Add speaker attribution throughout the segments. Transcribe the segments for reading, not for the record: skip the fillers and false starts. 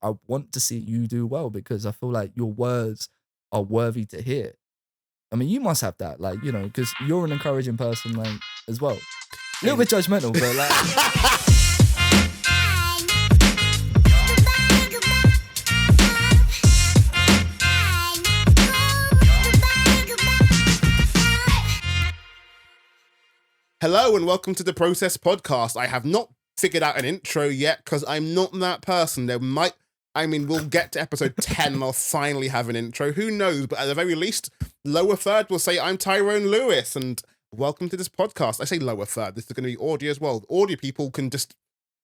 Speaker 1: I want to see you do well because I feel like your words are worthy to hear. I mean, you must have that, like, you know, because you're an encouraging person, like, as well. A little bit judgmental, but like.
Speaker 2: Hello and welcome to the Process Podcast. I have not figured out an intro yet because I'm not that person. We'll get to episode 10 and I'll finally have an intro. Who knows? But at the very least, lower third will say I'm Tyrone Lewis and welcome to this podcast. I say lower third. This is going to be audio as well. Audio people can just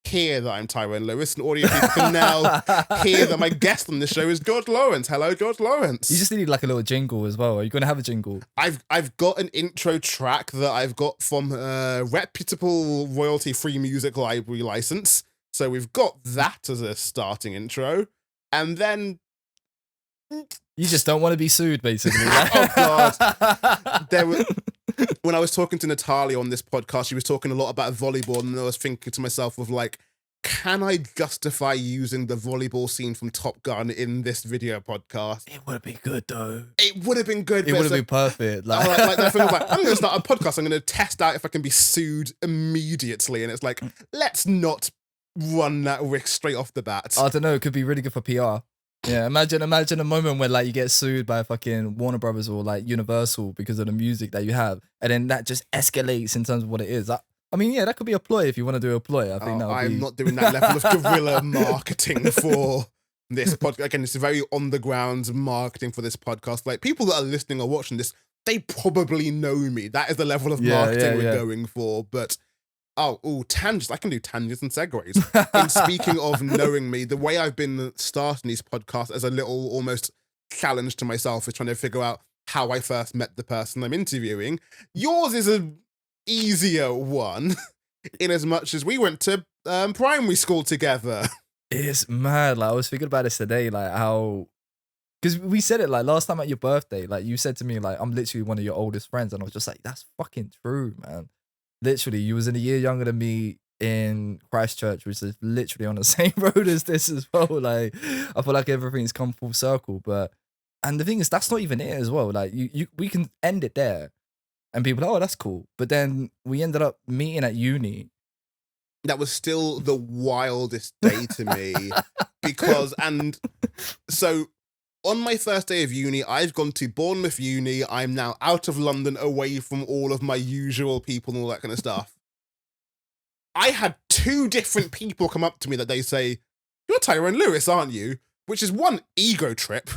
Speaker 2: hear that I'm Tyrone Lewis, and audio people can now hear that my guest on the show is George Lawrence. Hello, George Lawrence.
Speaker 1: You just need like a little jingle as well. Are you going to have a jingle?
Speaker 2: I've got an intro track that I've got from a reputable royalty-free music library license. So we've got that as a starting intro. And then...
Speaker 1: You just don't want to be sued, basically.
Speaker 2: Oh, God. When I was talking to Natalia on this podcast, she was talking a lot about volleyball, and I was thinking to myself of like, can I justify using the volleyball scene from Top Gun in this video podcast?
Speaker 1: It would be good, though.
Speaker 2: It would have been good.
Speaker 1: It would have been perfect.
Speaker 2: Like that thing of like, I'm going to start a podcast. I'm going to test out if I can be sued immediately. And it's like, let's not run that risk straight off the bat.
Speaker 1: I don't know. It could be really good for PR. Yeah, imagine a moment where like you get sued by fucking Warner Brothers or like Universal because of the music that you have, and then that just escalates in terms of what it is. I mean, yeah, that could be a ploy if you want to do a ploy. I think
Speaker 2: I'm not doing that level of guerrilla marketing for this podcast. Again, it's very on the ground marketing for this podcast. Like people that are listening or watching this, they probably know me. That is the level of marketing we're going for. But tangents. I can do tangents and segues. And speaking of knowing me, the way I've been starting these podcasts as a little almost challenge to myself is trying to figure out how I first met the person I'm interviewing. Yours is an easier one, in as much as we went to primary school together.
Speaker 1: It's mad. Like I was thinking about this today, like how, because we said it like last time at your birthday, like you said to me like I'm literally one of your oldest friends, and I was just like, that's fucking true, man. Literally, you was in a year younger than me in Christchurch, which is literally on the same road as this as well. Like, I feel like everything's come full circle. And the thing is, that's not even it as well. Like, we can end it there, and people are like, oh, that's cool. But then we ended up meeting at uni.
Speaker 2: That was still the wildest day to me so on my first day of uni, I've gone to Bournemouth Uni. I'm now out of London, away from all of my usual people and all that kind of stuff. I had two different people come up to me that they say, you're Tyrone Lewis, aren't you? Which is one, ego trip.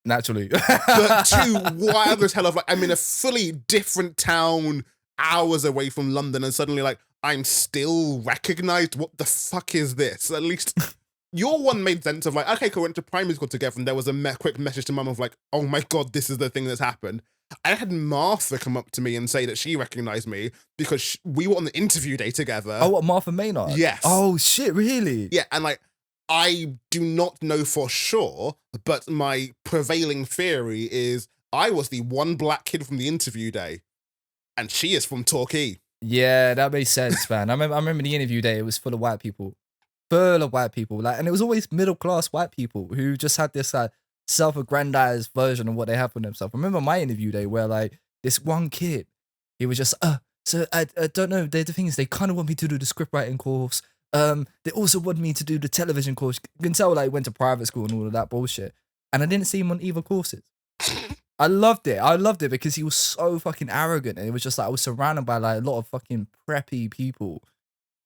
Speaker 1: Naturally.
Speaker 2: But two, wild as hell of like, I'm in a fully different town, hours away from London, and suddenly like, I'm still recognized. What the fuck is this? At least... Your one made sense of like, okay, cool, went to primary school together, and there was a quick message to mum of like, oh my God, this is the thing that's happened. I had Martha come up to me and say that she recognized me because we were on the interview day together.
Speaker 1: Oh, what, Martha Maynard?
Speaker 2: Yes.
Speaker 1: Oh, shit, really?
Speaker 2: Yeah, and like, I do not know for sure, but my prevailing theory is I was the one black kid from the interview day, and she is from Torquay.
Speaker 1: Yeah, that makes sense, man. I remember the interview day, it was full of white people. Full of white people, like, and it was always middle class white people who just had this like self-aggrandized version of what they have for themselves. I remember my interview day where like this one kid, he was just so I don't know. The thing is, they kind of want me to do the script writing course. They also want me to do the television course. You can tell like went to private school and all of that bullshit, and I didn't see him on either courses. I loved it because he was so fucking arrogant, and it was just like I was surrounded by like a lot of fucking preppy people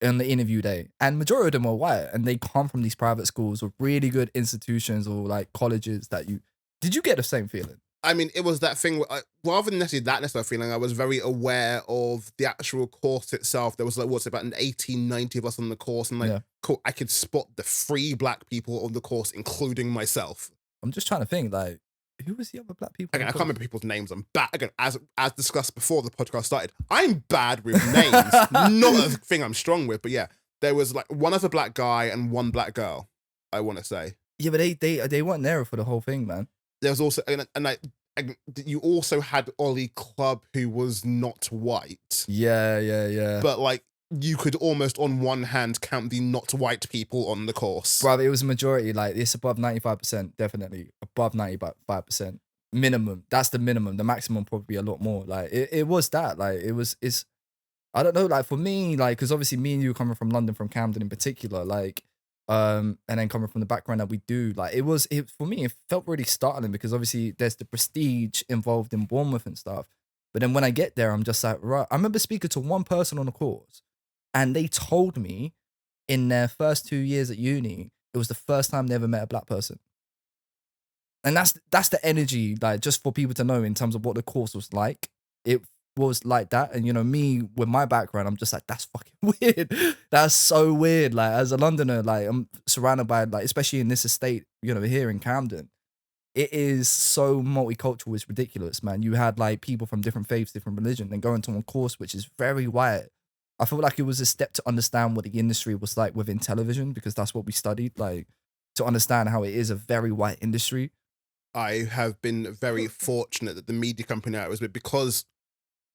Speaker 1: on the interview day, and majority of them were white, and they come from these private schools or really good institutions or like colleges did you get the same feeling?
Speaker 2: I mean, it was that thing, rather than necessarily feeling, I was very aware of the actual course itself. There was like, about an 1890 of us on the course, and like, cool, I could spot the 3 black people on the course, including myself.
Speaker 1: I'm just trying to think, like, who was the other black people?
Speaker 2: Again, I can't remember people's names. I'm bad. Again, as discussed before the podcast started, I'm bad with names. Not a thing I'm strong with, but yeah, there was like one other black guy and one black girl, I want to say.
Speaker 1: Yeah, but they weren't there for the whole thing, man.
Speaker 2: There was also, and you also had Ollie Clubb, who was not white.
Speaker 1: Yeah.
Speaker 2: But like, you could almost on one hand count the not white people on the course.
Speaker 1: Bro, it was a majority. Like, it's above 95%, definitely above 95%. Minimum. That's the minimum. The maximum probably a lot more. Like, it was that. Like, it's I don't know. Like, for me, like, because obviously me and you coming from London, from Camden in particular, like, and then coming from the background that we do, like, for me, it felt really startling because obviously there's the prestige involved in Bournemouth and stuff. But then when I get there, I'm just like, right. I remember speaking to one person on the course, and they told me in their first 2 years at uni, it was the first time they ever met a black person. And that's the energy, like, just for people to know in terms of what the course was like. It was like that. And, you know, me with my background, I'm just like, that's fucking weird. That's so weird. Like, as a Londoner, like, I'm surrounded by, like, especially in this estate, you know, here in Camden, it is so multicultural. It's ridiculous, man. You had, like, people from different faiths, different religion, and going to a course which is very white. I felt like it was a step to understand what the industry was like within television, because that's what we studied, like, to understand how it is a very white industry.
Speaker 2: I have been very fortunate that the media company I was with, because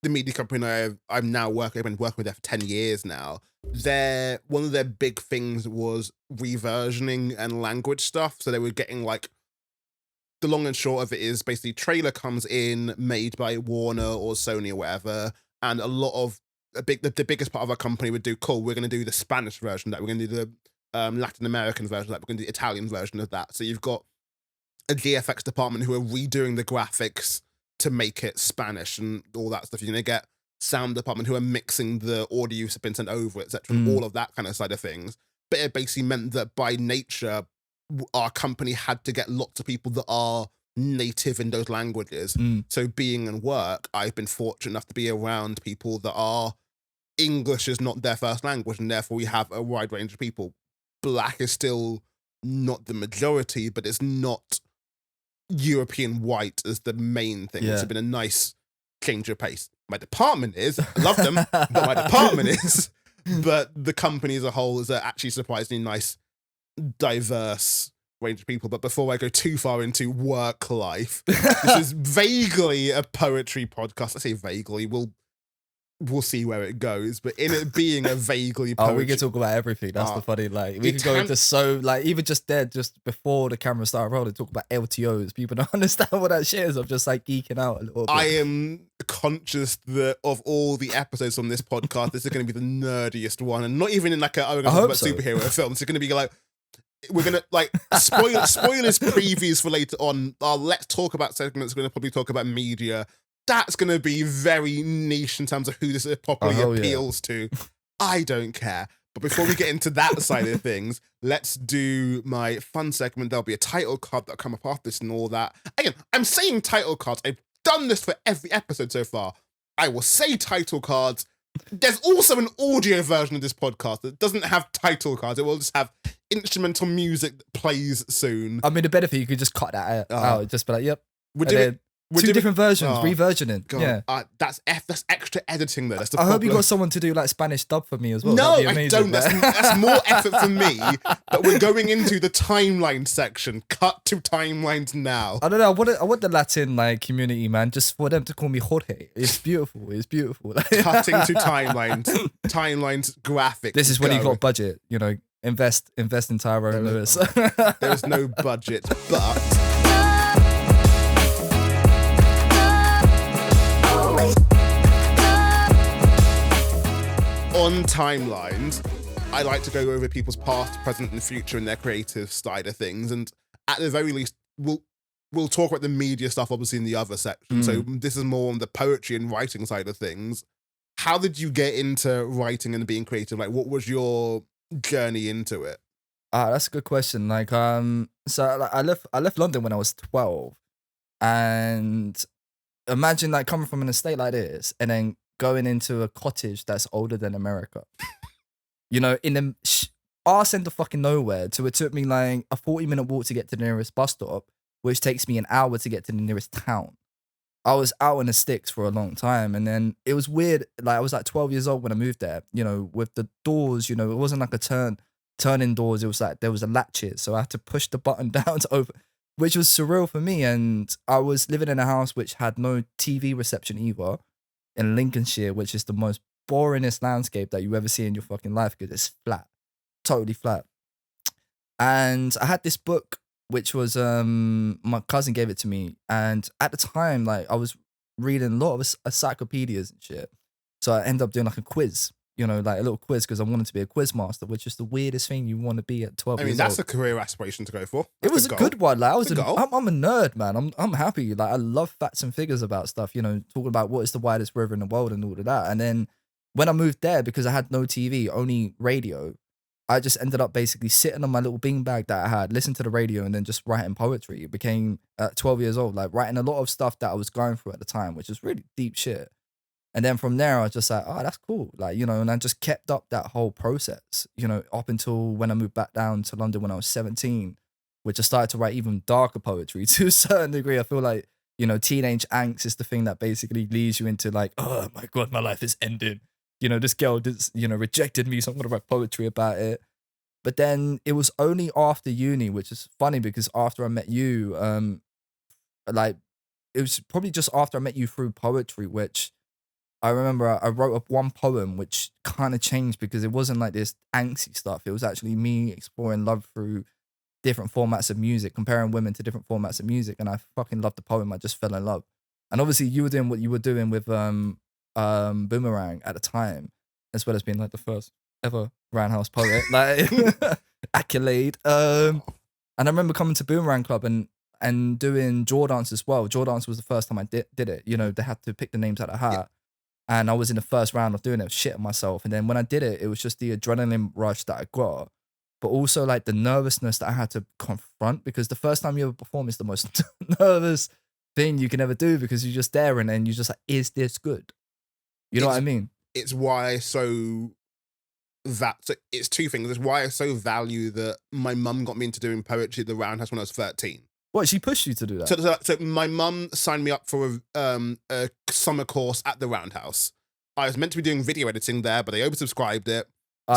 Speaker 2: the media company I'm now working, I've been working with there for 10 years now. One of their big things was reversioning and language stuff. So they were getting, like, the long and short of it is basically trailer comes in made by Warner or Sony or whatever, and a lot of the biggest part of our company would do, cool, we're going to do the Spanish version of that, we're going to do the Latin American version of that, we're going to do the Italian version of that. So you've got a GFX department who are redoing the graphics to make it Spanish and all that stuff. You're going to get sound department who are mixing the audio that's been sent over, etc., and all of that kind of side of things. But it basically meant that by nature, our company had to get lots of people that are native in those languages. So being in work, I've been fortunate enough to be around people that are English is not their first language, and therefore we have a wide range of people. Black is still not the majority, but it's not European white as the main thing. It's been a nice change of pace. My department is, I love them, but my department is, but the company as a whole is actually surprisingly nice, diverse range of people. But before I go too far into work life, this is vaguely a poetry podcast. I say vaguely, we'll see where it goes, but in it being a vaguely poetry...
Speaker 1: Oh, we can talk about everything. That's the funny, like, we could go into even just there, just before the camera started rolling, talk about LTOs. People don't understand what that shit is. I'm just, like, geeking out a little bit. I
Speaker 2: am conscious that of all the episodes on this podcast, this is going to be the nerdiest one, and not even in, like, we're going to talk about superhero films. It's going to be, like, we're going to, like, spoilers previews for later on. Let's talk about segments. We're going to probably talk about media. That's going to be very niche in terms of who this properly appeals to. I don't care. But before we get into that side of things, let's do my fun segment. There'll be a title card that'll come up after this and all that. Again, I'm saying title cards. I've done this for every episode so far. I will say title cards. There's also an audio version of this podcast that doesn't have title cards. It will just have instrumental music that plays soon.
Speaker 1: I mean, the benefit, you could just cut that out. Just be like, yep.
Speaker 2: We're doing...
Speaker 1: Two different versions, reversioning.
Speaker 2: God,
Speaker 1: yeah,
Speaker 2: that's extra editing though. That's the
Speaker 1: I
Speaker 2: problem.
Speaker 1: hope you got someone to do like Spanish dub for me as well.
Speaker 2: No, I don't. That's more effort for me. But we're going into the timeline section. Cut to timelines now.
Speaker 1: I don't know. I want the Latin like community, man. Just for them to call me Jorge. It's beautiful. It's beautiful.
Speaker 2: Cutting to timelines. Timelines graphics.
Speaker 1: This is when you got budget. You know, invest in Tyrone Lewis.
Speaker 2: There is no budget, but. On timelines, I like to go over people's past, present, and future and their creative side of things. And at the very least, we'll talk about the media stuff, obviously, in the other section. So this is more on the poetry and writing side of things. How did you get into writing and being creative? Like, what was your journey into it?
Speaker 1: That's a good question. Like, so like, I left London when I was 12, and imagine like coming from an estate like this and then going into a cottage that's older than America. You know, in the arse end of fucking nowhere. So it took me like a 40-minute walk to get to the nearest bus stop, which takes me an hour to get to the nearest town. I was out in the sticks for a long time, and then it was weird. Like, I was like 12 years old when I moved there, you know, with the doors, you know, it wasn't like a turning doors. It was like there was a latches. So I had to push the button down to open, which was surreal for me. And I was living in a house which had no TV reception either, in Lincolnshire, which is the most boringest landscape that you ever see in your fucking life because it's flat, totally flat. And I had this book, which was my cousin gave it to me, and at the time, like I was reading a lot of encyclopedias and shit. So I ended up doing like a quiz, you know, like a little quiz because I wanted to be a quiz master, which is the weirdest thing you want to be at 12
Speaker 2: I mean,
Speaker 1: years
Speaker 2: that's
Speaker 1: old.
Speaker 2: a career aspiration to go for.
Speaker 1: It
Speaker 2: That's
Speaker 1: was a
Speaker 2: goal.
Speaker 1: good one. Like I was,
Speaker 2: It's a goal.
Speaker 1: I'm a nerd, man. I'm happy. Like I love facts and figures about stuff. You know, talking about what is the widest river in the world and all of that. And then when I moved there, because I had no TV, only radio, I just ended up basically sitting on my little beanbag that I had, listening to the radio, and then just writing poetry. It became at 12 years old, like writing a lot of stuff that I was going through at the time, which is really deep shit. And then from there, I was just like, oh, that's cool. Like, you know, and I just kept up that whole process, you know, up until when I moved back down to London when I was 17, which I started to write even darker poetry to a certain degree. I feel like, you know, teenage angst is the thing that basically leads you into like, oh my God, my life is ending. You know, this girl did, you know, rejected me, so I'm going to write poetry about it. But then it was only after uni, which is funny because after I met you, like, it was probably just after I met you through poetry, which I remember I wrote up one poem which kind of changed because it wasn't like this angsty stuff. It was actually me exploring love through different formats of music, comparing women to different formats of music. And I fucking loved the poem. I just fell in love. And obviously you were doing what you were doing with Boomerang at the time, as well as being like the first ever Roundhouse poet, like accolade. And I remember coming to Boomerang Club and doing Jaw Dance as well. Jaw Dance was the first time I did it. You know, they had to pick the names out of the hat. Yeah. And I was in the first round of doing it, shitting myself. And then when I did it, it was just the adrenaline rush that I got, but also like the nervousness that I had to confront, because the first time you ever perform is the most nervous thing you can ever do, because you're just there and then you're just like, is this good? You know what I mean?
Speaker 2: It's why it's two things. It's why I so value that my mum got me into doing poetry at the Roundhouse when I was 13.
Speaker 1: What, she pushed you to do that?
Speaker 2: So my mum signed me up for a summer course at the Roundhouse. I was meant to be doing video editing there, but they oversubscribed it.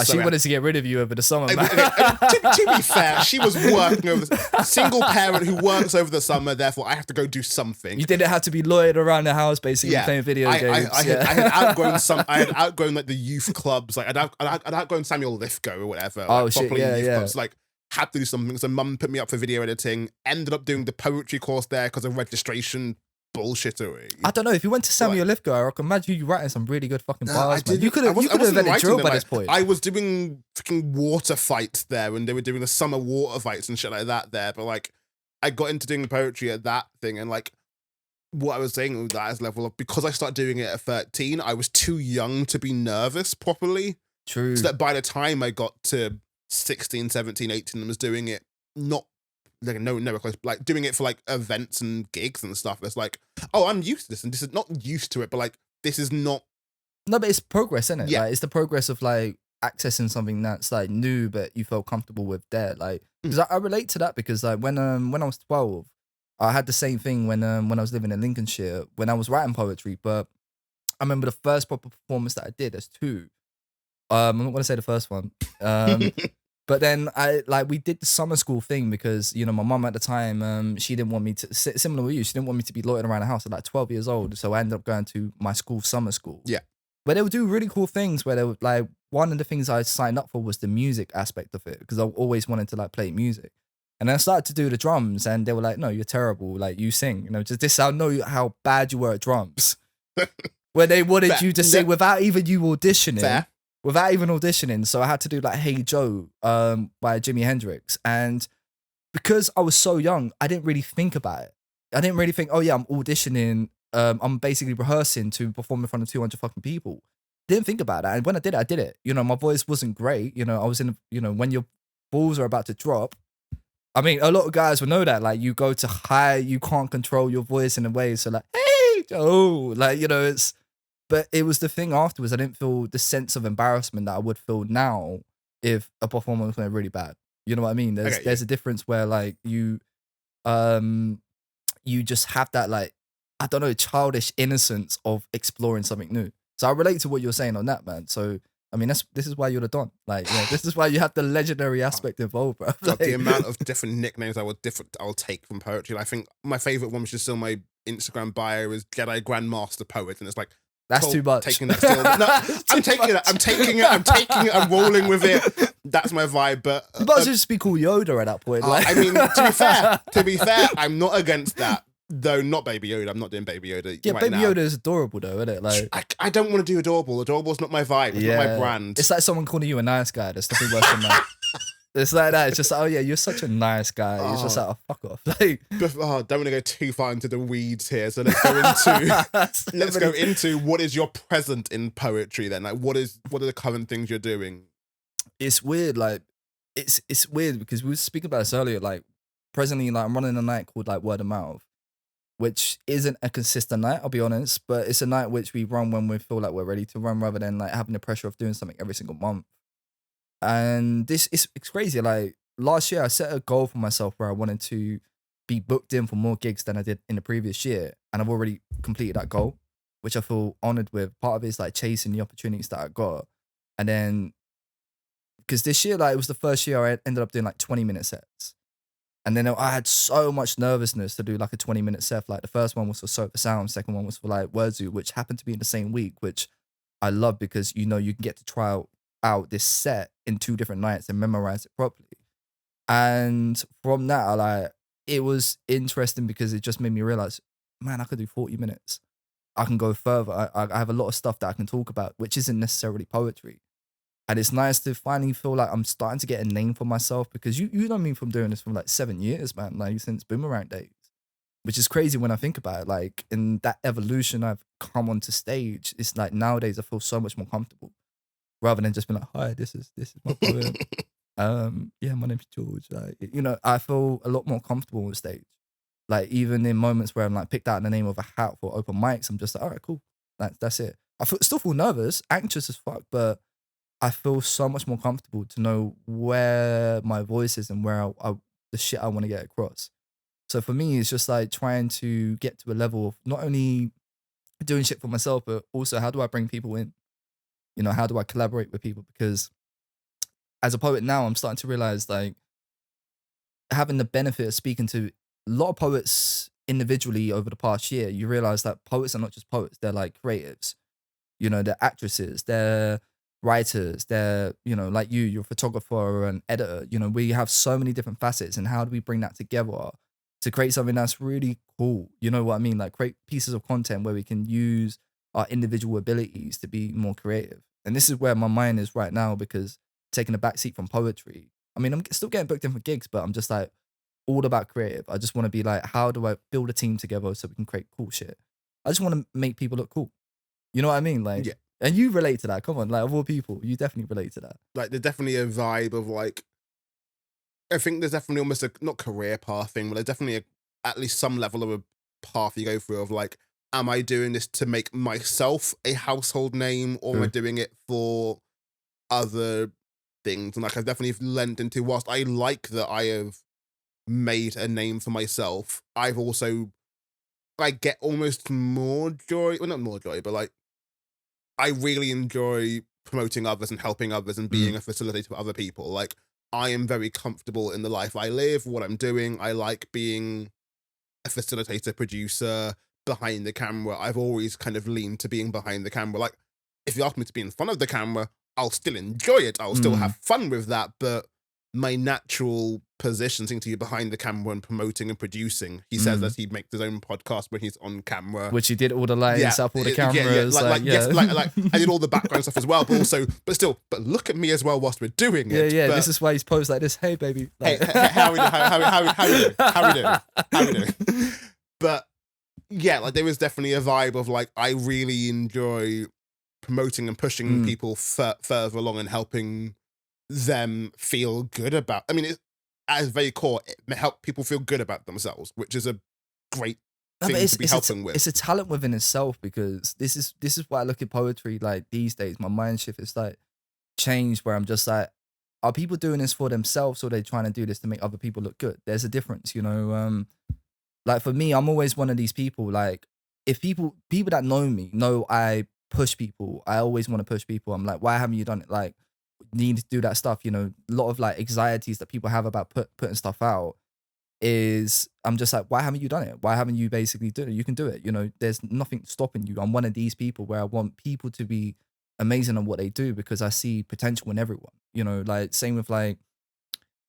Speaker 1: She wanted to get rid of you over the summer, man.
Speaker 2: To be fair, she was working over the single parent who works over the summer, therefore I have to go do something.
Speaker 1: You didn't have to be loitered around the house basically playing video games.
Speaker 2: I had outgrown like the youth clubs. Like I'd outgrown Samuel Lithgow or whatever.
Speaker 1: Oh
Speaker 2: like,
Speaker 1: shit, yeah.
Speaker 2: Clubs. Like had to do something. So mum put me up for video editing, ended up doing the poetry course there because of registration bullshittery.
Speaker 1: I don't know, if you went to Samuel Lithgow, I can imagine you writing some really good fucking bars, man. You could have invented drill by this point.
Speaker 2: I was doing freaking water fights there, and they were doing the summer water fights and shit like that there, but like I got into doing the poetry at that thing, and like what I was saying with that is level of, because I started doing it at 13, I was too young to be nervous properly.
Speaker 1: True.
Speaker 2: So that by the time I got to 16, 17, 18 and was doing it not like nowhere close, like doing it for like events and gigs and stuff. It's like, oh, I'm used to this, and this is not used to it, but like this is not.
Speaker 1: No, but it's progress, isn't it?
Speaker 2: Yeah,
Speaker 1: like, it's the progress of like accessing something that's like new, but you felt comfortable with there. Like, because I relate to that, because like when I was 12, I had the same thing when I was living in Lincolnshire when I was writing poetry. But I remember the first proper performance that I did. There's two. I'm not gonna say the first one. But then we did the summer school thing because, you know, my mum at the time, she didn't want me to, similar with you, she didn't want me to be loitering around the house at like 12 years old. So I ended up going to my school summer school.
Speaker 2: Yeah.
Speaker 1: But they would do really cool things where they would like, one of the things I signed up for was the music aspect of it, because I always wanted to like play music. And then I started to do the drums and they were like, no, you're terrible. Like you sing, you know, just this, I know how bad you were at drums. Where they wanted you to sing without even you auditioning.
Speaker 2: Fair.
Speaker 1: Without even auditioning. So I had to do like Hey Joe by Jimi Hendrix. And because I was so young, I didn't really think about it. I didn't really think, oh yeah, I'm auditioning. I'm basically rehearsing to perform in front of 200 fucking people. Didn't think about that. And when I did it. You know, my voice wasn't great. You know, I was in, you know, when your balls are about to drop. I mean, a lot of guys will know that. Like you go to high, you can't control your voice in a way. So like, Hey Joe, like, you know, it's, but it was the thing afterwards. I didn't feel the sense of embarrassment that I would feel now if a performance went really bad. You know what I mean? There's a difference where like you just have that like, I don't know, childish innocence of exploring something new. So I relate to what you're saying on that, man. So I mean, this is why you're the Don. Like, yeah, this is why you have the legendary aspect involved, bro.
Speaker 2: Like, the amount of different nicknames I'll take from poetry. I think my favorite one, which is still my Instagram bio, is Jedi Grandmaster Poet, and it's like,
Speaker 1: That's
Speaker 2: Cool,
Speaker 1: too much.
Speaker 2: Taking that still. No, I'm taking it. I'm taking it. I'm taking it. I'm rolling with it. That's my vibe. But
Speaker 1: You might as well just be called Yoda at that point.
Speaker 2: I mean, to be fair, I'm not against that. Though not Baby Yoda. I'm not doing Baby Yoda.
Speaker 1: yeah,
Speaker 2: right
Speaker 1: Baby
Speaker 2: now.
Speaker 1: Yoda is adorable though, isn't it? Like,
Speaker 2: I don't want to do Adorable. Adorable's not my vibe. It's not my brand.
Speaker 1: It's like someone calling you a nice guy. There's nothing worse than that. It's like that. It's just like, oh yeah, you're such a nice guy. It's just like, oh, fuck off. Like,
Speaker 2: don't want to go too far into the weeds here. So let's go into what is your present in poetry then? Like, what are the current things you're doing?
Speaker 1: It's weird. Like, it's weird because we were speaking about this earlier. Like, presently, like I'm running a night called like Word of Mouth, which isn't a consistent night, I'll be honest, but it's a night which we run when we feel like we're ready to run rather than like having the pressure of doing something every single month. And it's crazy. Like last year, I set a goal for myself where I wanted to be booked in for more gigs than I did in the previous year. And I've already completed that goal, which I feel honored with. Part of it is like chasing the opportunities that I got. And then, because this year, like it was the first year I ended up doing like 20-minute sets. And then I had so much nervousness to do like a 20-minute set. Like the first one was for Soak the Sound, second one was for like Wordzu, which happened to be in the same week, which I love because you can get to try out this set in 2 different nights and memorize it properly. And from that, it was interesting because it just made me realize, man, I could do 40 minutes. I can go further. I have a lot of stuff that I can talk about, which isn't necessarily poetry. And it's nice to finally feel like I'm starting to get a name for myself because you know me from doing this for like 7 years, man, like since Boomerang days, which is crazy when I think about it. Like in that evolution I've come onto stage, it's like nowadays I feel so much more comfortable rather than just being like, hi, this is my poem. Yeah, my name's George. Like, I feel a lot more comfortable on stage. Like even in moments where I'm like picked out the name of a hat for open mics, I'm just like, all right, cool. That's it. Still feel nervous, anxious as fuck, but I feel so much more comfortable to know where my voice is and where the shit I want to get across. So for me, it's just like trying to get to a level of not only doing shit for myself, but also how do I bring people in? How do I collaborate with people? Because as a poet now, I'm starting to realize like having the benefit of speaking to a lot of poets individually over the past year, you realize that poets are not just poets. They're like creatives, they're actresses, they're writers, they're, like you're a photographer or an editor. We have so many different facets, and how do we bring that together to create something that's really cool? You know what I mean? Like create pieces of content where we can use our individual abilities to be more creative. And this is where my mind is right now, because taking a backseat from poetry. I mean, I'm still getting booked in for gigs, but I'm just like all about creative. I just want to be like, how do I build a team together so we can create cool shit? I just want to make people look cool. You know what I mean? Like,
Speaker 2: Yeah.
Speaker 1: And you relate to that. Come on, like of all people, you definitely relate to that.
Speaker 2: Like there's definitely a vibe of like, I think there's definitely almost a not career path thing, but there's definitely at least some level of a path you go through of like, am I doing this to make myself a household name, or am I doing it for other things? And like I've definitely lent into, whilst I like that I have made a name for myself, I've also get almost more joy, well not more joy, but like I really enjoy promoting others and helping others and being a facilitator for other people. Like I am very comfortable in the life I live, what I'm doing. I like being a facilitator, producer, behind the camera. I've always kind of leaned to being behind the camera. Like if you ask me to be in front of the camera, I'll still enjoy it. I'll still have fun with that, but my natural position seems to be behind the camera and promoting and producing. He says that he makes his own podcast when he's on camera,
Speaker 1: which he did all the lights up, all the cameras.
Speaker 2: Yes, I did all the background stuff as well, but look at me as well whilst we're doing it.
Speaker 1: Yeah.
Speaker 2: But,
Speaker 1: this is why he's posed like this. Hey, baby. Like,
Speaker 2: hey, how we doing? But yeah, like there is definitely a vibe of like I really enjoy promoting and pushing people further along and helping them feel good about. I mean, it's at its very core, it may help people feel good about themselves, which is a great thing to be helping with.
Speaker 1: It's a talent within itself, because this is why I look at poetry like these days. My mind shift is like changed, where I'm just like, are people doing this for themselves, or are they trying to do this to make other people look good? There's a difference, Like for me, I'm always one of these people. Like if people that know me know I push people, I always want to push people. I'm like, why haven't you done it? Like, need to do that stuff. A lot of like anxieties that people have about putting stuff out. is I'm just like, why haven't you done it? Why haven't you basically done it? You can do it. You know, there's nothing stopping you. I'm one of these people where I want people to be amazing at what they do because I see potential in everyone. You know, like same with like,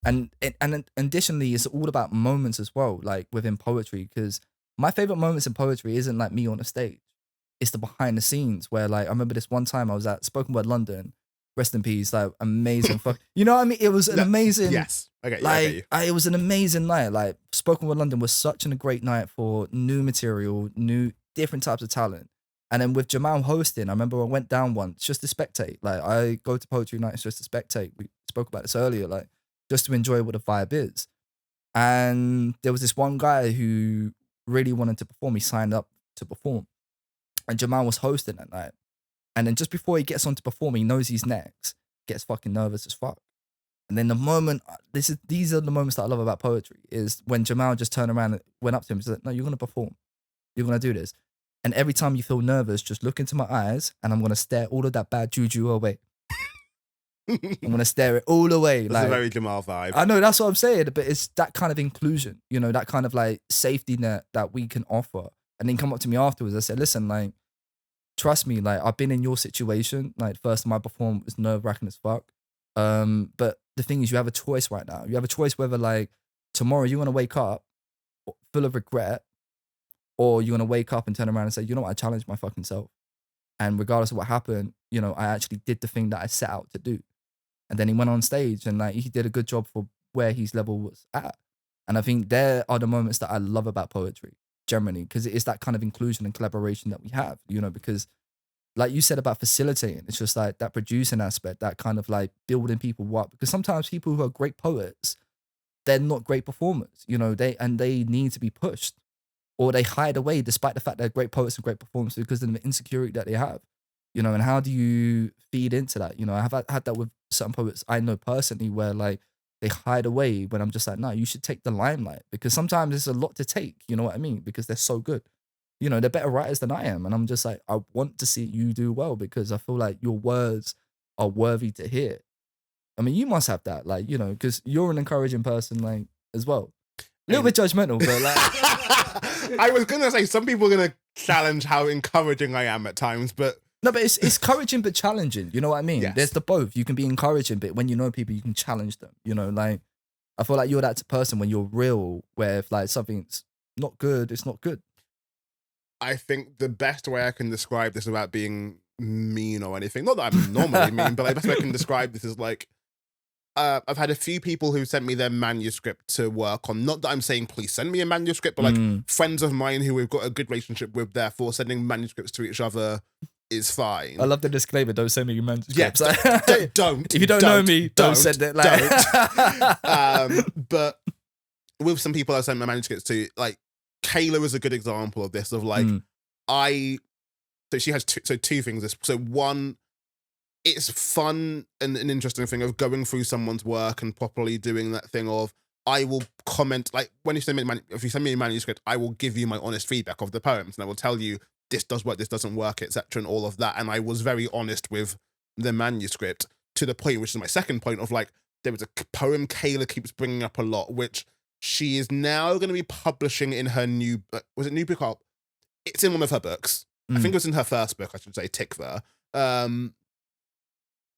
Speaker 1: and additionally, it's all about moments as well, like within poetry. Because my favorite moments in poetry isn't like me on a stage; it's the behind the scenes where, like, I remember this one time I was at Spoken Word London. Rest in peace, like amazing. You know what I mean? It was an amazing.
Speaker 2: Yes, okay,
Speaker 1: it was an amazing night. Like Spoken Word London was such a great night for new material, new different types of talent. And then with Jamal hosting, I remember I went down once just to spectate. Like I go to poetry nights just to spectate. We spoke about this earlier, like just to enjoy what the vibe is. And there was this one guy who really wanted to perform. He signed up to perform, and Jamal was hosting that night. And then just before he gets on to perform, he knows he's next, gets fucking nervous as fuck. And then the moment, these are the moments that I love about poetry, is when Jamal just turned around and went up to him and said, no, you're going to perform. You're going to do this. And every time you feel nervous, just look into my eyes and I'm going to stare all of that bad juju away. I'm going to stare it all away.
Speaker 2: That's
Speaker 1: like,
Speaker 2: a very Jamal vibe.
Speaker 1: I know, that's what I'm saying, but it's that kind of inclusion, you know, that kind of like safety net that we can offer. And then come up to me afterwards. I said, listen, like, trust me, like I've been in your situation. Like first time I performed was nerve-wracking as fuck. But the thing is, you have a choice right now. You have a choice whether like tomorrow you're gonna wake up full of regret, or you're gonna wake up and turn around and say, you know what, I challenged my fucking self. And regardless of what happened, you know, I actually did the thing that I set out to do. And then he went on stage and like he did a good job for where his level was at. And I think there are the moments that I love about poetry. Generally, because it is that kind of inclusion and collaboration that we have, you know, because like you said about facilitating, it's just like that producing aspect, that kind of like building people up, because sometimes people who are great poets, they're not great performers, you know, they need to be pushed, or they hide away despite the fact they're great poets and great performers because of the insecurity that they have, you know. And how do you feed into that? You know, I have had that with certain poets I know personally where like they hide away when I'm just like, no, you should take the limelight, because sometimes it's a lot to take, you know what I mean? Because they're so good. You know, they're better writers than I am. And I'm just like, I want to see you do well because I feel like your words are worthy to hear. I mean, you must have that, like, you know, because you're an encouraging person, like, as well. A little bit judgmental, but like.
Speaker 2: I was going to say, some people are going to challenge how encouraging I am at times, but.
Speaker 1: No, but it's encouraging but challenging. You know what I mean?
Speaker 2: Yes.
Speaker 1: There's the both. You can be encouraging, but when you know people, you can challenge them. You know, like I feel like you're that person when you're real, where if like something's not good, it's not good.
Speaker 2: I think the best way I can describe this without being mean or anything, not that I'm normally mean, but the best way I can describe this is like, I've had a few people who sent me their manuscript to work on. Not that I'm saying please send me a manuscript, but like friends of mine who we've got a good relationship with, therefore sending manuscripts to each other is fine.
Speaker 1: I love the disclaimer. Don't send me your manuscripts.
Speaker 2: Yeah, don't.
Speaker 1: If you don't know me, don't send it. Like.
Speaker 2: But with some people I sent my manuscripts to, like Kayla is a good example of this. Of like, so she has two things. So one, it's fun and an interesting thing of going through someone's work and properly doing that thing of, I will comment, like when you send me if you send me a manuscript, I will give you my honest feedback of the poems and I will tell you this does work, this doesn't work, etc. and all of that. And I was very honest with the manuscript to the point, which is my second point of like, there was a poem Kayla keeps bringing up a lot, which she is now going to be publishing in her new, was it new book? It's in one of her books. I think it was in her first book, I should say, Tikva,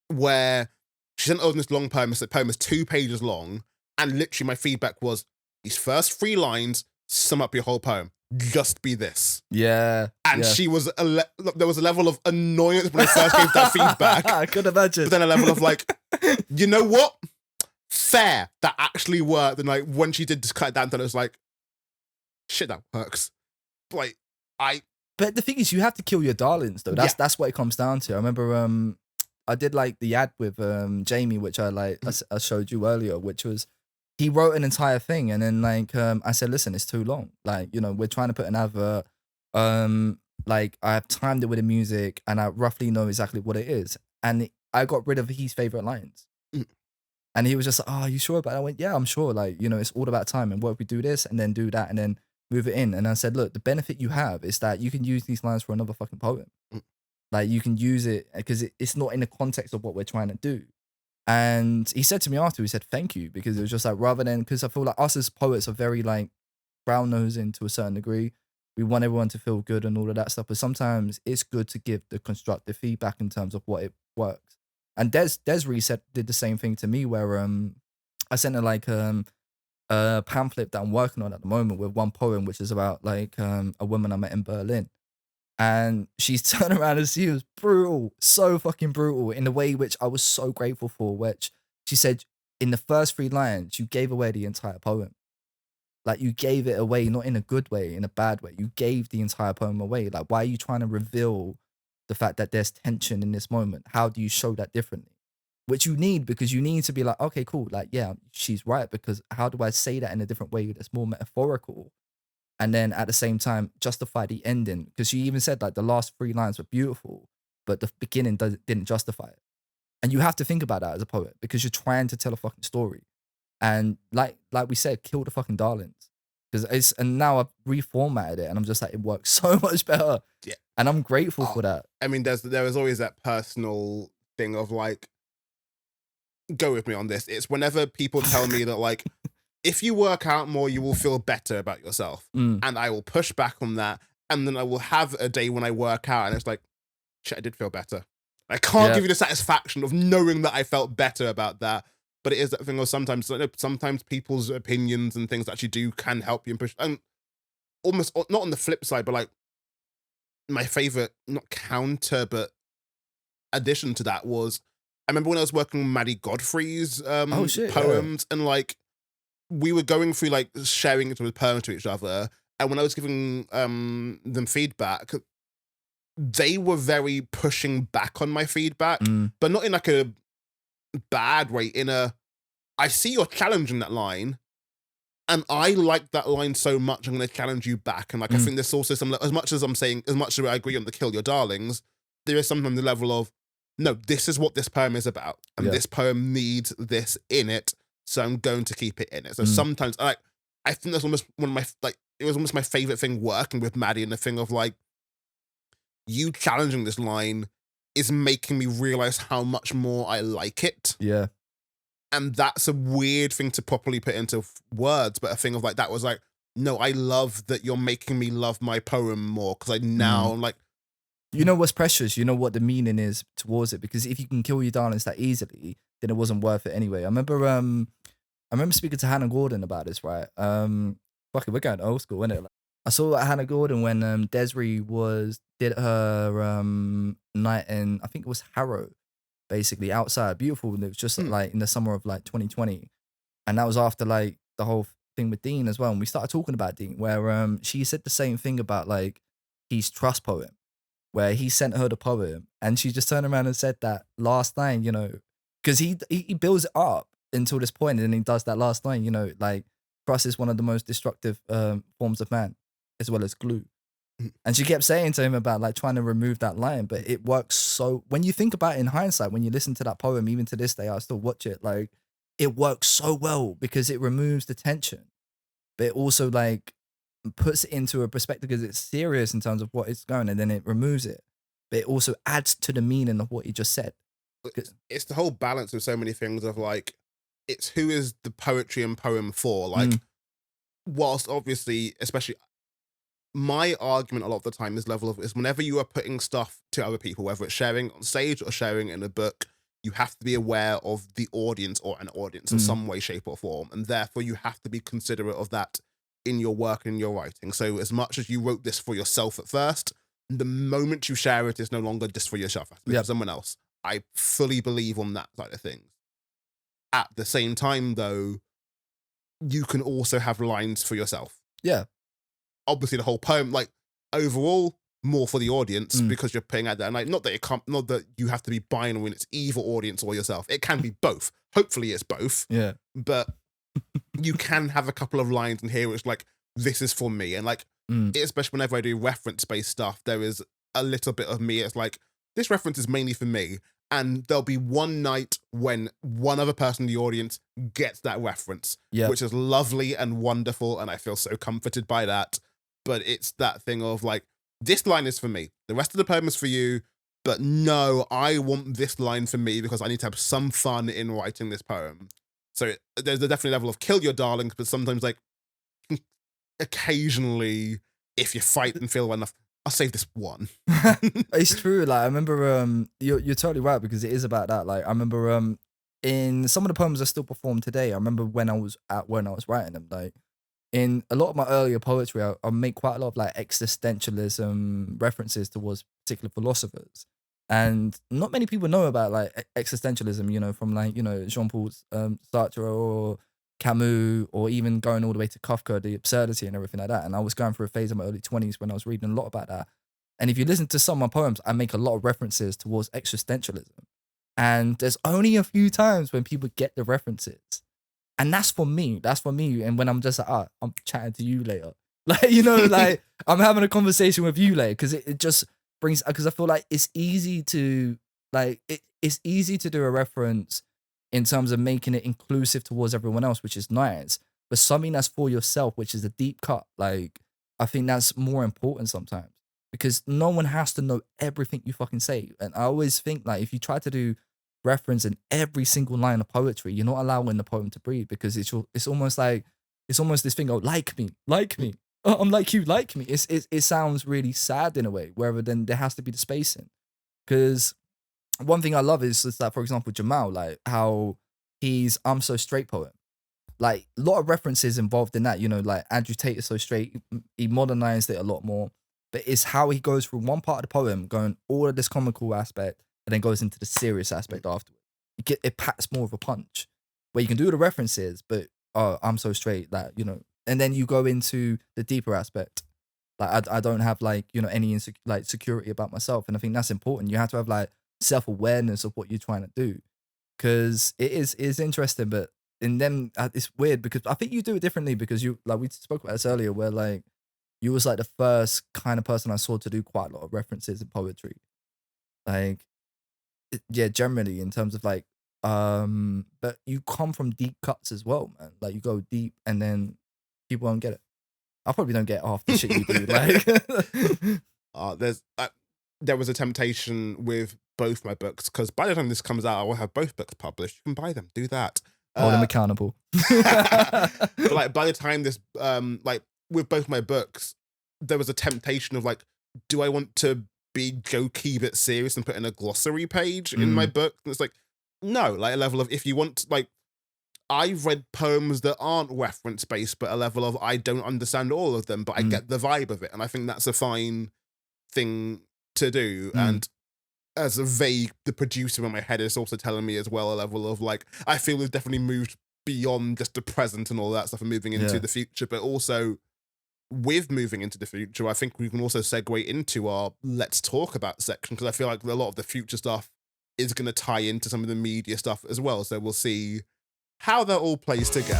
Speaker 2: where she sent over this long poem. The poem is 2 pages long. And literally my feedback was, these first 3 lines, sum up your whole poem. Just be this.
Speaker 1: Yeah.
Speaker 2: And she was, there was a level of annoyance when I first gave that feedback.
Speaker 1: I could imagine.
Speaker 2: But then a level of like, you know what? Fair. That actually worked. And like, when she did just cut it down, then it was like, shit, that works. Like,
Speaker 1: But the thing is, you have to kill your darlings, though. That's what it comes down to. I remember I did like the ad with Jamie, which I showed you earlier, which was, he wrote an entire thing, and then like I said, listen, it's too long. Like, you know, we're trying to put an advert. Like I have timed it with the music, and I roughly know exactly what it is. And I got rid of his favorite lines. And he was just like, "Oh, are you sure about it?" I went, "Yeah, I'm sure. Like, you know, it's all about time. And what if we do this and then do that and then move it in?" And I said, "Look, the benefit you have is that you can use these lines for another fucking poem. Like you can use it because it's not in the context of what we're trying to do. And he said to me after, he said, thank you, because it was just like, rather than, because I feel like us as poets are very like brown nosing to a certain degree. We want everyone to feel good and all of that stuff, but sometimes it's good to give the constructive feedback in terms of what it works. And Des Reset did the same thing to me, where I sent her like a pamphlet that I'm working on at the moment with one poem, which is about like a woman I met in Berlin. And she's turned around and she was brutal, so fucking brutal, in a way which I was so grateful for, which she said, in the first 3 lines, you gave away the entire poem. Like, you gave it away, not in a good way, in a bad way. You gave the entire poem away. Like, why are you trying to reveal the fact that there's tension in this moment? How do you show that differently? Which you need, because you need to be like, okay, cool. Like, yeah, she's right, because how do I say that in a different way that's more metaphorical? And then at the same time, justify the ending. Because she even said, like, the last 3 lines were beautiful, but the beginning didn't justify it. And you have to think about that as a poet, because you're trying to tell a fucking story. And like we said, kill the fucking darlings. And now I've reformatted it, and I'm just like, it works so much better.
Speaker 2: Yeah.
Speaker 1: And I'm grateful for that.
Speaker 2: I mean, there is always that personal thing of like, go with me on this. It's whenever people tell me that like, if you work out more, you will feel better about yourself. And I will push back on that. And then I will have a day when I work out and it's like, shit, I did feel better. I can't give you the satisfaction of knowing that I felt better about that. But it is that thing of sometimes people's opinions and things that actually can help you and push. And almost not on the flip side, but like my favorite, not counter, but addition to that was, I remember when I was working with Maddie Godfrey's poems, and like we were going through like sharing it with poems to each other. And when I was giving them feedback, they were very pushing back on my feedback, but not in like a bad way, I see you're challenging that line, and I like that line so much, I'm going to challenge you back. And like, I think there's also some, as much as I agree on the kill your darlings, there is sometimes the level of, no, this is what this poem is about, and this poem needs this in it, so I'm going to keep it in it. So sometimes, I think that's almost one of my, like, it was almost my favorite thing working with Maddie, and the thing of like, you challenging this line is making me realize how much more I like it.
Speaker 1: Yeah.
Speaker 2: And that's a weird thing to properly put into words, but a thing of like, that was like, no, I love that you're making me love my poem more, because I'm like,
Speaker 1: you know what's precious, you know what the meaning is towards it, because if you can kill your darlings that easily, then it wasn't worth it anyway. I remember speaking to Hannah Gordon about this, right? Fuck it, we're going old school, isn't it? I saw Hannah Gordon when Desiree did her night in, I think it was Harrow, basically outside, beautiful. And it was just like in the summer of like 2020, and that was after like the whole thing with Dean as well. And we started talking about Dean, where she said the same thing about like his trust poem, where he sent her the poem, and she just turned around and said that last line, you know, because he builds it up until this point, and then he does that last line, you know, like, trust is one of the most destructive forms of man, as well as glue. And she kept saying to him about like trying to remove that line, but it works so, when you think about it in hindsight, when you listen to that poem, even to this day, I still watch it, like, it works so well because it removes the tension, but it also like puts it into a perspective because it's serious in terms of what it's going, and then it removes it, but it also adds to the meaning of what he just said.
Speaker 2: It's the whole balance of so many things of like, it's who is the poetry and poem for, like, whilst obviously, especially my argument a lot of the time is whenever you are putting stuff to other people, whether it's sharing on stage or sharing in a book, you have to be aware of the audience or an audience in some way, shape or form. And therefore you have to be considerate of that in your work and in your writing. So as much as you wrote this for yourself at first, the moment you share it is no longer just for yourself, it's for someone else. I fully believe on that side of things. At the same time though, you can also have lines for yourself.
Speaker 1: Yeah.
Speaker 2: Obviously the whole poem, like, overall, more for the audience because you're putting out there. And like, not that you have to be buying when it's either audience or yourself. It can be both. Hopefully it's both.
Speaker 1: Yeah.
Speaker 2: But you can have a couple of lines in here which like, this is for me. And like, especially whenever I do reference-based stuff, there is a little bit of me. It's like, this reference is mainly for me. And there'll be one night when one other person in the audience gets that reference, which is lovely and wonderful. And I feel so comforted by that. But it's that thing of like, this line is for me. The rest of the poem is for you. but no, I want this line for me because I need to have some fun in writing this poem. So there's a definite level of kill your darlings, but sometimes like occasionally, if you fight and feel well enough, I'll save this one.
Speaker 1: It's true. Like I remember, you're totally right because it is about that. Like I remember, in some of the poems I still perform today. I remember when I was writing them. Like in a lot of my earlier poetry, I make quite a lot of like existentialism references towards particular philosophers, and not many people know about like existentialism. You know, from like Jean-Paul Sartre or Camus, or even going all the way to Kafka, the absurdity and everything like that. And I was going through a phase in my early 20s when I was reading a lot about that. And if you listen to some of my poems, I make a lot of references towards existentialism. And there's only a few times when people get the references. And that's for me. That's for me. And when I'm just like, I'm chatting to you later. Like, like I'm having a conversation with you later. Because it just brings, because I feel like it's easy to, like, it's easy to do a reference in terms of making it inclusive towards everyone else, which is nice. But something that's for yourself, which is a deep cut, like, I think that's more important sometimes. Because no one has to know everything you fucking say. And I always think, like, if you try to do reference in every single line of poetry, you're not allowing the poem to breathe, because it's almost this thing, oh, like me. Oh, I'm like you, like me. It sounds really sad in a way, wherever then there has to be the spacing. Because one thing I love is that, for example, Jamal, like how he's I'm So Straight poem. Like a lot of references involved in that, like Andrew Tate is so straight. He modernized it a lot more. But it's how he goes through one part of the poem, going all of this comical aspect, and then goes into the serious aspect afterwards. It packs more of a punch, where you can do the references, but I'm so straight that, and then you go into the deeper aspect. Like I don't have like, any security about myself. And I think that's important. You have to have like self-awareness of what you're trying to do, because it's interesting. But in them, it's weird because I think you do it differently, because you, like we spoke about this earlier, where like you was like the first kind of person I saw to do quite a lot of references in poetry. Like, yeah, generally in terms of like, but you come from deep cuts as well, man. Like you go deep and then people won't get it. I probably don't get half the shit you do. Like,
Speaker 2: there was a temptation with both my books, because by the time this comes out, I will have both books published. You can buy them, do that.
Speaker 1: Hold them accountable.
Speaker 2: But like by the time this, like with both my books, there was a temptation of like, do I want to be jokey but serious and put in a glossary page in my book? And it's like, no, like a level of, if you want, like, I've read poems that aren't reference based, but a level of I don't understand all of them, but I get the vibe of it. And I think that's a fine thing to do. And as the producer in my head is also telling me as well, a level of like, I feel we've definitely moved beyond just the present and all that stuff and moving into the future, but also with moving into the future, I think we can also segue into our let's talk about section, because I feel like a lot of the future stuff is going to tie into some of the media stuff as well. So we'll see how that all plays together.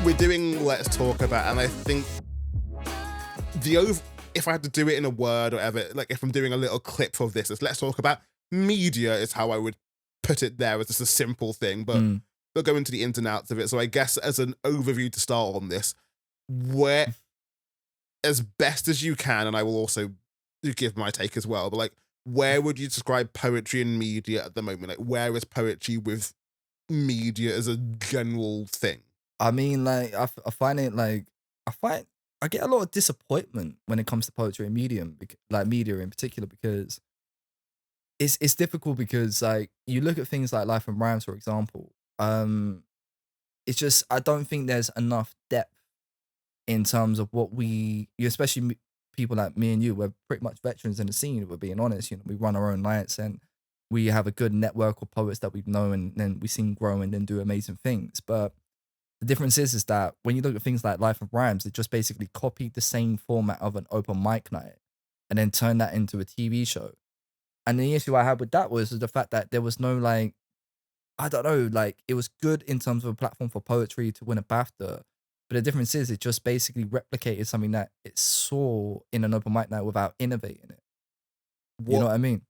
Speaker 2: We're doing let's talk about, and I think if I had to do it in a word or whatever, like if I'm doing a little clip of this, let's talk about media is how I would put it there, as just a simple thing, but we'll go into the ins and outs of it. So I guess as an overview to start on this, where, as best as you can, and I will also give my take as well, but like, where would you describe poetry and media at the moment? Like, where is poetry with media as a general thing?
Speaker 1: I mean, like, I find it like, I get a lot of disappointment when it comes to poetry and medium, like media in particular, because it's difficult, because like you look at things like Life and Rhymes, for example. It's just, I don't think there's enough depth in terms of what especially people like me and you, we're pretty much veterans in the scene, if we're being honest. We run our own nights, and we have a good network of poets that we've known, and then we seen grow and then do amazing things. But the difference is that when you look at things like Life and Rhymes, it just basically copied the same format of an open mic night and then turned that into a TV show. And the issue I had with that was the fact that there was no, like, I don't know, like, it was good in terms of a platform for poetry to win a BAFTA. But the difference is it just basically replicated something that it saw in an open mic night without innovating it. You know what I mean?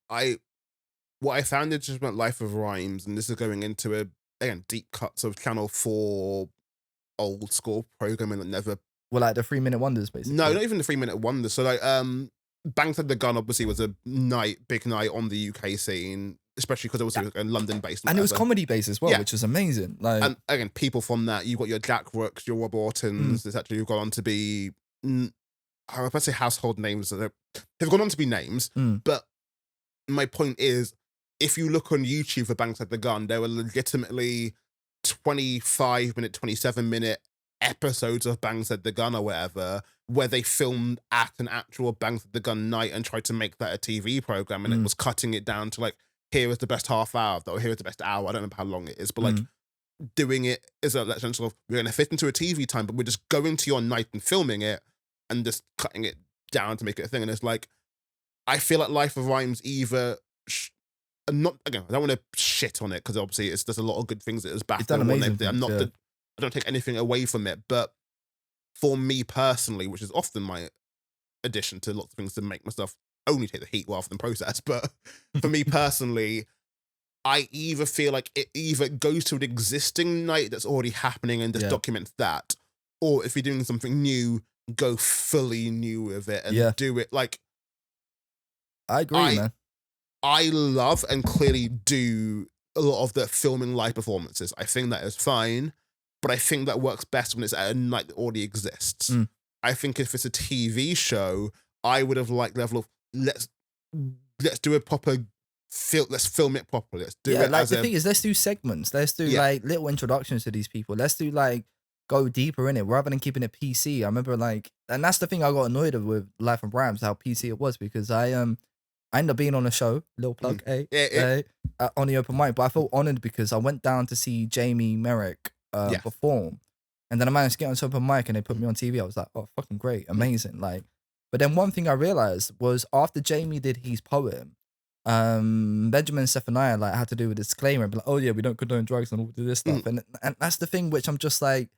Speaker 2: What I found interesting about Life of Rhymes, and this is going into again, deep cuts of Channel 4 old school programming that never.
Speaker 1: Well, like the 3-minute wonders, basically.
Speaker 2: No, not even the 3-minute wonder. So like Bang Said the Gun obviously was a big night on the UK scene, especially because it was London based,
Speaker 1: and it was comedy based as well,
Speaker 2: Yeah.
Speaker 1: which was amazing. Like,
Speaker 2: and again, people from that, you've got your Jack Rooks, your Rob Ortons, etc. You've gone on to be, I would say household names. They've gone on to be names, but my point is, if you look on YouTube for Bang Said the Gun, there were legitimately 25-minute, 27-minute episodes of Bang Said the Gun or whatever, where they filmed at an actual Bang Said the Gun night and tried to make that a TV program, and it was cutting it down to like, here is the best half hour of that, or here is the best hour. I don't know how long it is, but like doing it is a sort of, we're going to fit into a TV time, but we're just going to your night and filming it and just cutting it down to make it a thing. And it's like, I feel like Life of Rhymes either. Not again. I don't want to shit on it because obviously there's a lot of good things that is back.
Speaker 1: It's done amazing.
Speaker 2: I don't take anything away from it, but for me personally, which is often my addition to lots of things to make myself only take the heat rather than process, but for me personally, I either feel like it either goes to an existing night that's already happening and just documents that, or if you're doing something new, go fully new with it and do it like.
Speaker 1: I agree, man.
Speaker 2: I love and clearly do a lot of the filming live performances. I think that is fine, but I think that works best when it's at a night that already exists. I think if it's a TV show, I would have liked the level of let's do a proper let's film it properly. Let's do it.
Speaker 1: Like the thing is, let's do segments. Let's do like little introductions to these people. Let's do like go deeper in it rather than keeping it PC. I remember like, and that's the thing I got annoyed with Life of Rhymes, how PC it was, because I ended up being on a show, little plug, on the open mic, but I felt honored because I went down to see Jamie Merrick perform, and then I managed to get on this open mic and they put me on TV. I was like, oh, fucking great, amazing. Like, but then one thing I realized was after Jamie did his poem, Benjamin Zephaniah like had to do a disclaimer, but like, oh yeah, we don't condone drugs and all this stuff, and that's the thing which I'm just like,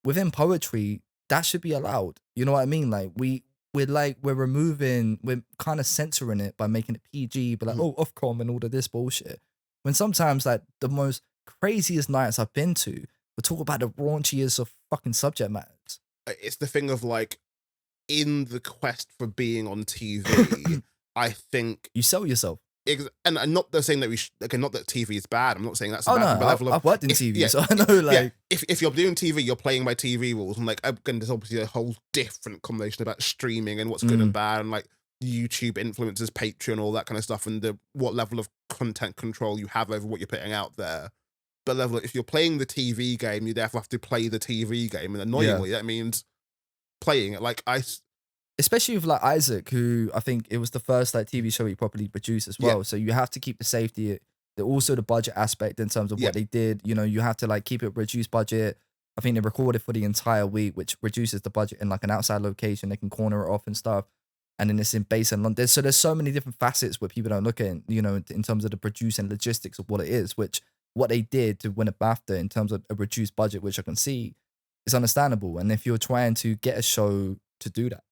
Speaker 1: within poetry, that should be allowed. You know what I mean? Like we're kind of censoring it by making it PG, but like, oh, Ofcom and all of this bullshit. When sometimes like the most craziest nights I've been to, we talk about the raunchiest of fucking subject matters.
Speaker 2: It's the thing of like, in the quest for being on TV, I think
Speaker 1: you sell yourself.
Speaker 2: And I'm not saying that not that TV is bad. I'm not saying that's a bad level of.
Speaker 1: I've worked in TV, so I know like
Speaker 2: if you're doing TV, you're playing by TV rules, and like again, there's obviously a whole different conversation about streaming and what's good and bad, and like YouTube influencers, Patreon, all that kind of stuff, and what level of content control you have over what you're putting out there. But if you're playing the TV game, you therefore have to play the TV game, and annoyingly, that means playing it. Like
Speaker 1: especially with like Isaac, who I think it was the first like TV show he properly produced as well. So you have to keep the safety, also the budget aspect in terms of what they did. You know, you have to like keep it reduced budget. I think they recorded for the entire week, which reduces the budget in like an outside location. They can corner it off and stuff. And then it's based in London. So there's so many different facets where people don't look at, you know, in terms of the producing logistics of what it is, which what they did to win a BAFTA in terms of a reduced budget, which I can see is understandable. And if you're trying to get a show to do that,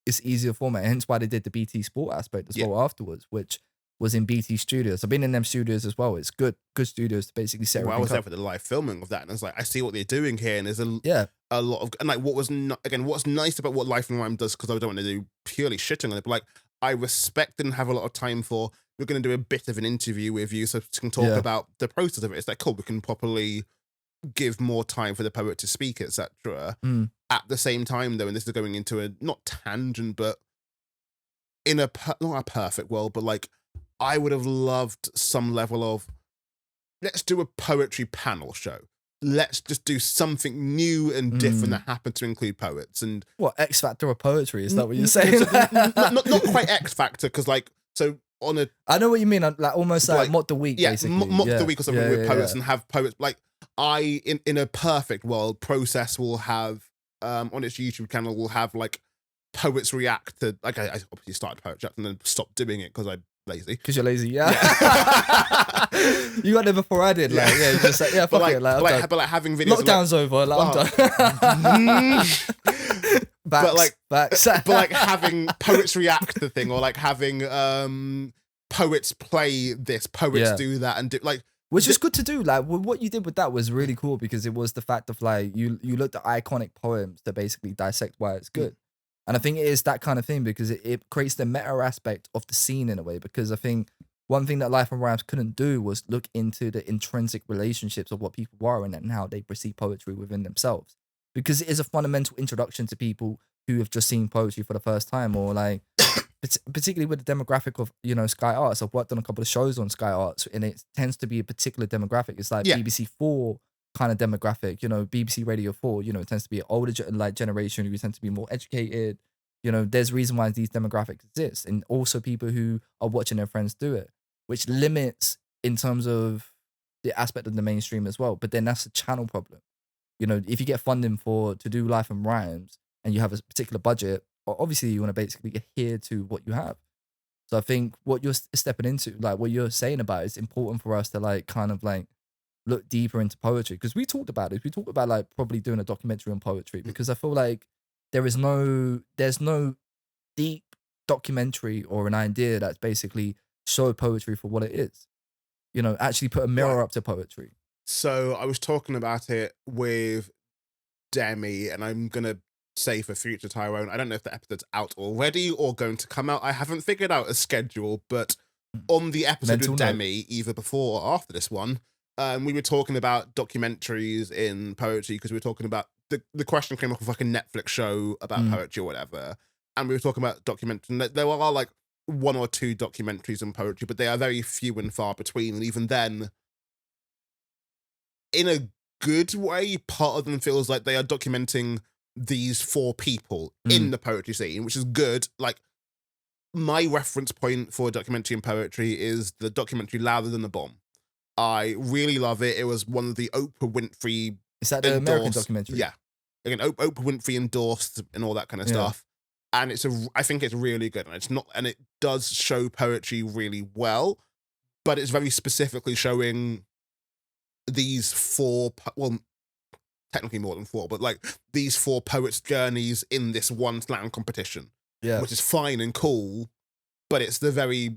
Speaker 1: it's easier format. Hence why they did the BT Sport aspect as well afterwards, which was in BT Studios. I've been in them studios as well. It's good studios to basically set.
Speaker 2: Well, I was there for the live filming of that, and it's like I see what they're doing here, and there's a lot of, and like what's nice about what Life and Rhyme does, because I don't want to do purely shitting on it, but like I respect and have a lot of time for. We're going to do a bit of an interview with you, so we can talk about the process of it. It's like cool. We can properly give more time for the poet to speak, etc. At the same time, though, and this is going into a not tangent, but in not a perfect world, but like I would have loved some level of let's do a poetry panel show. Let's just do something new and different that happened to include poets. And
Speaker 1: what, X Factor of poetry? Is that what you're saying?
Speaker 2: not quite X Factor, because like so on a.
Speaker 1: I know what you mean. Like almost like Mock the Week, basically.
Speaker 2: Mock the Week or something with poets and have poets like. In a perfect world, Process will have on its YouTube channel will have like poets react to like I obviously started Poet Chat and then stopped doing it because I'm lazy.
Speaker 1: Because you're lazy, You got there before I did, like you're just like fuck it, like
Speaker 2: but having videos.
Speaker 1: Lockdown's over, like I'm done.
Speaker 2: But like having poets react to the thing, or like having poets play this, poets do that, and do like.
Speaker 1: Which is good to do. Like what you did with that was really cool because it was the fact of like you looked at iconic poems to basically dissect why it's good. And I think it is that kind of thing because it creates the meta aspect of the scene in a way. Because I think one thing that Life and Rhymes couldn't do was look into the intrinsic relationships of what people are and how they perceive poetry within themselves. Because it is a fundamental introduction to people who have just seen poetry for the first time, or like particularly with the demographic of, you know, Sky Arts. I've worked on a couple of shows on Sky Arts and it tends to be a particular demographic. It's like BBC 4 kind of demographic, you know, BBC Radio 4, you know, it tends to be an older generation who tend to be more educated. You know, there's a reason why these demographics exist, and also people who are watching their friends do it, which limits in terms of the aspect of the mainstream as well. But then that's a channel problem. You know, if you get funding to do Life and Rhymes and you have a particular budget, obviously you want to basically adhere to what you have. So I think what you're stepping into, like what you're saying about, it's important for us to like kind of like look deeper into poetry, because we talked about it. We talked about like probably doing a documentary on poetry, because I feel like there's no deep documentary or an idea that's basically show poetry for what it is. You know, actually put a mirror up to poetry.
Speaker 2: So I was talking about it with Demi, and I'm gonna say for future Tyrone, I don't know if the episode's out already or going to come out. I haven't figured out a schedule, but on the episode with Demi, either before or after this one, we were talking about documentaries in poetry, because we were talking about the question came off of like a Netflix show about poetry or whatever, and we were talking about documentary. There are like 1 or 2 documentaries on poetry, but they are very few and far between, and even then, in a good way, part of them feels like they are documenting these 4 people in the poetry scene, which is good. Like, my reference point for a documentary in poetry is the documentary Louder Than the Bomb. I really love it. It was one of the Oprah Winfrey.
Speaker 1: Is that the American documentary?
Speaker 2: Yeah. Again, Oprah Winfrey endorsed and all that kind of stuff. And I think it's really good. And it does show poetry really well, but it's very specifically showing these 4, well, technically more than 4, but like these 4 poets' journeys in this one slam competition. Yeah. Which is fine and cool, but it's the very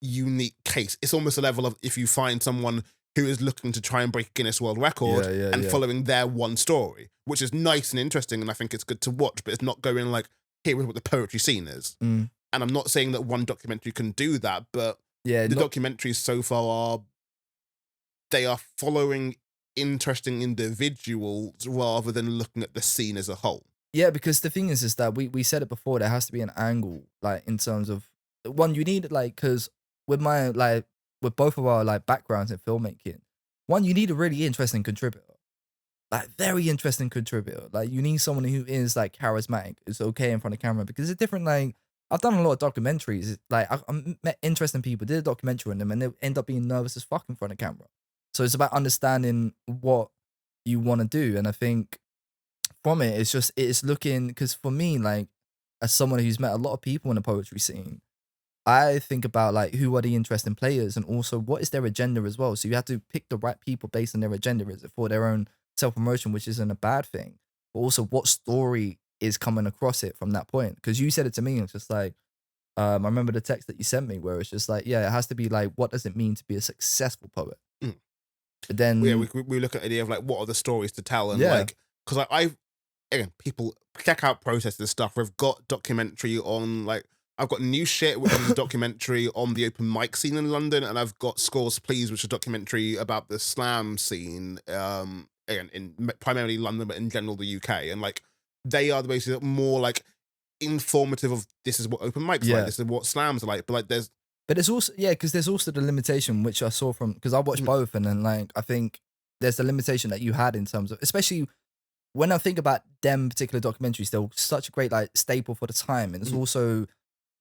Speaker 2: unique case. It's almost a level of if you find someone who is looking to try and break Guinness World Record and following their one story, which is nice and interesting, and I think it's good to watch, but it's not going like, here is what the poetry scene is. And I'm not saying that one documentary can do that, but the documentaries so far they are following interesting individuals rather than looking at the scene as a whole.
Speaker 1: Yeah, because the thing is that we said it before, there has to be an angle, like in terms of one, you need like, because with both of our like backgrounds in filmmaking, one, you need a really interesting contributor, like very interesting contributor. Like you need someone who is like charismatic, is okay in front of camera, because it's different. Like I've done a lot of documentaries, like I met interesting people, did a documentary on them, and they end up being nervous as fuck in front of camera. So it's about understanding what you want to do. And I think from it's looking, because for me, like as someone who's met a lot of people in the poetry scene, I think about like who are the interesting players and also what is their agenda as well. So you have to pick the right people based on their agenda. Is it for their own self-promotion, which isn't a bad thing, but also what story is coming across it from that point? Because you said it to me, it's just like, I remember the text that you sent me where it's just like, yeah, it has to be like, what does it mean to be a successful poet? But then
Speaker 2: we look at the idea of like, what are the stories to tell? And like, because again, people check out Protest and stuff. We've got documentary on like, I've got New Shit, which is a documentary on the open mic scene in London, and I've got Scores Please, which is a documentary about the slam scene, again, in primarily London, but in general the UK. And like, they are basically more like informative of this is what open mics like, this is what slams are like. But like,
Speaker 1: there's also, because there's also the limitation, which I saw from, because I watched both, and then like, I think there's the limitation that you had in terms of, especially when I think about them particular documentaries, they're such a great like staple for the time. And it's also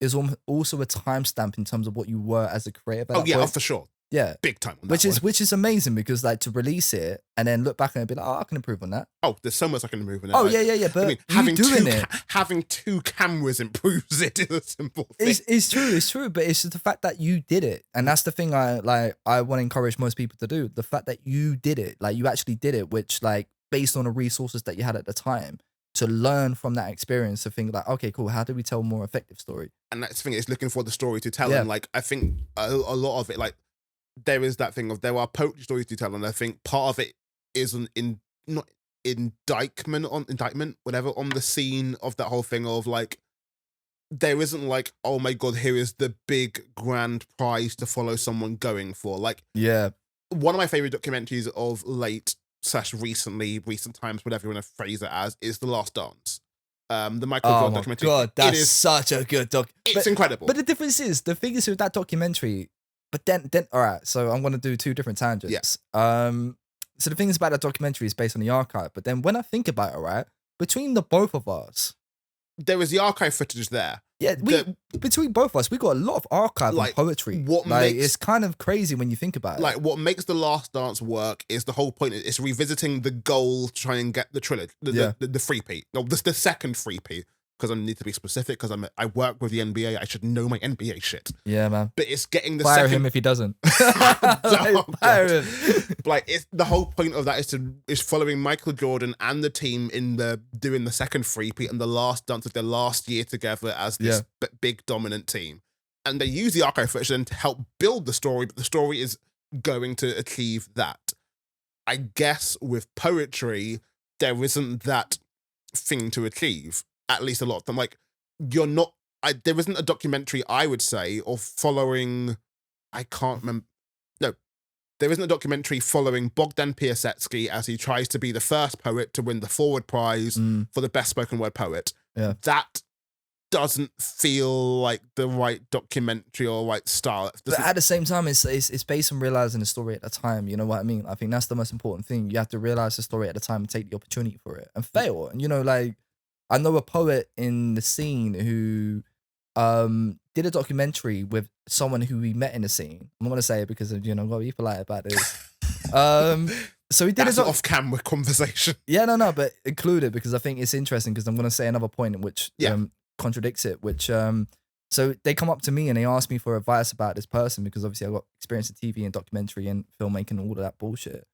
Speaker 1: a timestamp in terms of what you were as a creator.
Speaker 2: For sure.
Speaker 1: Yeah.
Speaker 2: Big time on
Speaker 1: that which is amazing, because like to release it and then look back and be like, oh, I can improve on that.
Speaker 2: Oh, there's so much I can improve on it.
Speaker 1: Oh, like, yeah. But I mean,
Speaker 2: having 2 cameras improves it is a simple thing.
Speaker 1: It's true. But it's just the fact that you did it. And that's the thing I want to encourage most people to do. The fact that you did it, like you actually did it, which like based on the resources that you had at the time, to learn from that experience, to think like, okay, cool, how do we tell a more effective story?
Speaker 2: And that's the thing, it's looking for the story to tell. And like, I think a lot of it, like, there is that thing of there are poetry stories to tell, and I think part of it is not indictment, whatever, on the scene of that whole thing of like, there isn't like, oh my god, here is the big grand prize to follow someone going for. Like,
Speaker 1: Yeah.
Speaker 2: one of my favorite documentaries of recent times, whatever you want to phrase it as, is The Last Dance. The Michael
Speaker 1: Oh
Speaker 2: Jordan
Speaker 1: my
Speaker 2: documentary.
Speaker 1: god, that's
Speaker 2: it is,
Speaker 1: such a good doc.
Speaker 2: it's incredible.
Speaker 1: But the difference is, the thing is with that documentary, but then all right, so I'm gonna do two different tangents. So the thing is about that documentary is based on the archive, but then when I think about it, right, between the both of us,
Speaker 2: there is the archive footage there.
Speaker 1: yeah, between both of us, we got a lot of archive on poetry. It's kind of crazy when you think about it.
Speaker 2: Like, what makes The Last Dance work is the whole point. It's revisiting the goal to try and get the trilogy, the three-peat. No, the second three-peat, because I need to be specific, because I work with the NBA. I should know my NBA shit.
Speaker 1: Yeah, man.
Speaker 2: But it's getting the
Speaker 1: Fire
Speaker 2: second...
Speaker 1: him if he doesn't.
Speaker 2: Fire him. Like, it's the whole point of that is following Michael Jordan and the team in doing the second three-peat and the last dance of their last year together as this big dominant team. And they use the archive footage then to help build the story, but the story is going to achieve that. I guess with poetry, there isn't that thing to achieve. At least a lot of them. Like, there isn't a documentary, I would say, of following, I can't remember. No, there isn't a documentary following Bogdan Piasecki as he tries to be the first poet to win the Forward Prize for the best spoken word poet.
Speaker 1: Yeah.
Speaker 2: That doesn't feel like the right documentary or right style.
Speaker 1: But at the same time, it's based on realizing the story at the time. You know what I mean? I think that's the most important thing. You have to realize the story at the time and take the opportunity for it and fail. And, you know, like, I know a poet in the scene who did a documentary with someone who we met in the scene. I'm not going to say it because, you know, I've got to be polite about this. So he did
Speaker 2: an off-camera conversation.
Speaker 1: Yeah, no, but include it because I think it's interesting because I'm going to say another point in which contradicts it, which so they come up to me and they ask me for advice about this person because obviously I've got experience in TV and documentary and filmmaking and all of that bullshit.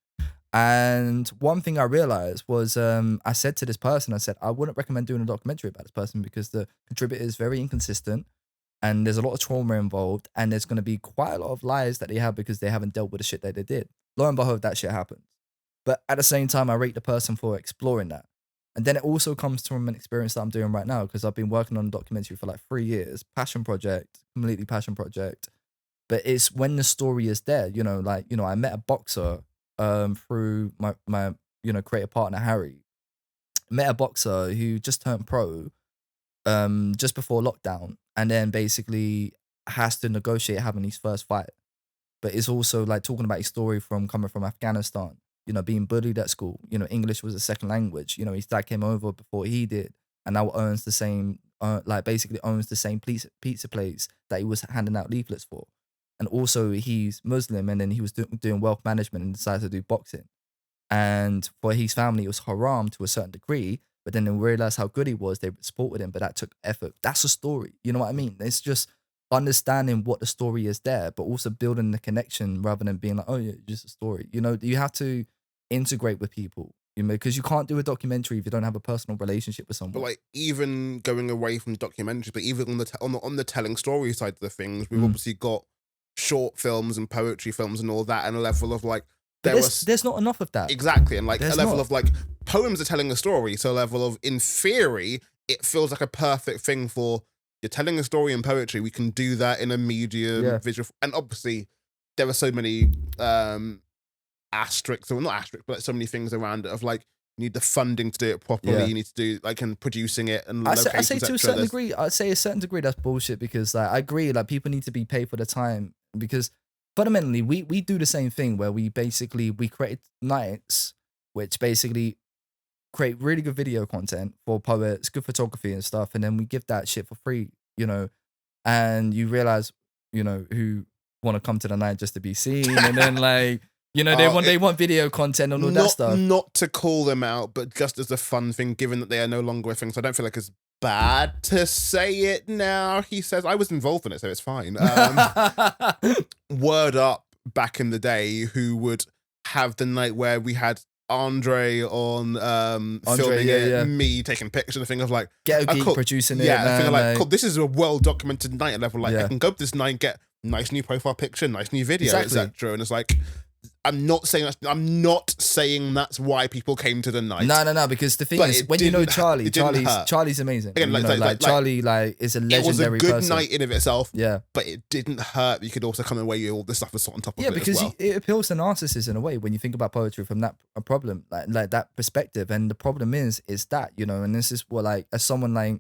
Speaker 1: And one thing I realized was I said to this person, I said, I wouldn't recommend doing a documentary about this person because the contributor is very inconsistent and there's a lot of trauma involved and there's going to be quite a lot of lies that they have because they haven't dealt with the shit that they did. Lo and behold, that shit happens. But at the same time, I rate the person for exploring that. And then it also comes from an experience that I'm doing right now because I've been working on a documentary for like 3 years, completely passion project. But it's when the story is there, you know, like, you know, I met a boxer through my you know, creative partner Harry. Met a boxer who just turned pro just before lockdown and then basically has to negotiate having his first fight. But it's also like talking about his story from coming from Afghanistan, you know, being bullied at school, you know, English was a second language, you know, his dad came over before he did and now owns the same basically owns the same pizza place that he was handing out leaflets for. And also he's Muslim and then he was doing wealth management and decided to do boxing. And for his family, it was haram to a certain degree, but then they realized how good he was. They supported him, but that took effort. That's a story. You know what I mean? It's just understanding what the story is there, but also building the connection rather than being like, oh yeah, just a story. You know, you have to integrate with people, you know, because you can't do a documentary if you don't have a personal relationship with someone.
Speaker 2: But like, even going away from documentary, but even on the telling story side of the things, we've obviously got short films and poetry films and all that, and a level of like
Speaker 1: there's not enough of that.
Speaker 2: Exactly, and like a level of like poems are telling a story, so a level of, in theory, it feels like a perfect thing for you're telling a story in poetry. We can do that in a medium visual, and obviously there are so many asterisks, or not asterisks, but like so many things around it of like you need the funding to do it properly. You need to do like and producing it and
Speaker 1: I say to a certain degree. I'd say a certain degree that's bullshit because like I agree, like people need to be paid for the time because fundamentally we do the same thing where we create nights which basically create really good video content for poets, good photography and stuff, and then we give that shit for free, you know, and you realize, you know, who want to come to the night just to be seen and then like, you know, they want video content and all that stuff.
Speaker 2: Not to call them out, but just as a fun thing, given that they are no longer a thing, so I don't feel like it's bad to say it now. He says, I was involved in it, so it's fine. Word Up back in the day, who would have the night where we had Andre on filming it, me taking pictures, and the thing of like
Speaker 1: Ghetto Geek producing it.
Speaker 2: Yeah,
Speaker 1: man,
Speaker 2: the thing of like,
Speaker 1: like,
Speaker 2: cool, this is a well documented night at level. Like
Speaker 1: Yeah.
Speaker 2: I can go to this night, get nice new profile picture, nice new video,
Speaker 1: Exactly.
Speaker 2: etc. And it's like, I'm not saying that's why people came to the night.
Speaker 1: No, because the thing
Speaker 2: But
Speaker 1: is,
Speaker 2: it
Speaker 1: when you know
Speaker 2: didn't-
Speaker 1: Charlie,
Speaker 2: it didn't hurt.
Speaker 1: Charlie's amazing.
Speaker 2: Again,
Speaker 1: You know, like Charlie, like is a
Speaker 2: It was a
Speaker 1: legendary
Speaker 2: good
Speaker 1: person.
Speaker 2: night in of itself,
Speaker 1: Yeah,
Speaker 2: but it didn't hurt. You could also come away with all this stuff that's on top of
Speaker 1: yeah,
Speaker 2: it
Speaker 1: because
Speaker 2: as well.
Speaker 1: it appeals to narcissists in a way when you think about poetry from that problem, like that perspective. And the problem is that, you know, and this is what, like, as someone like,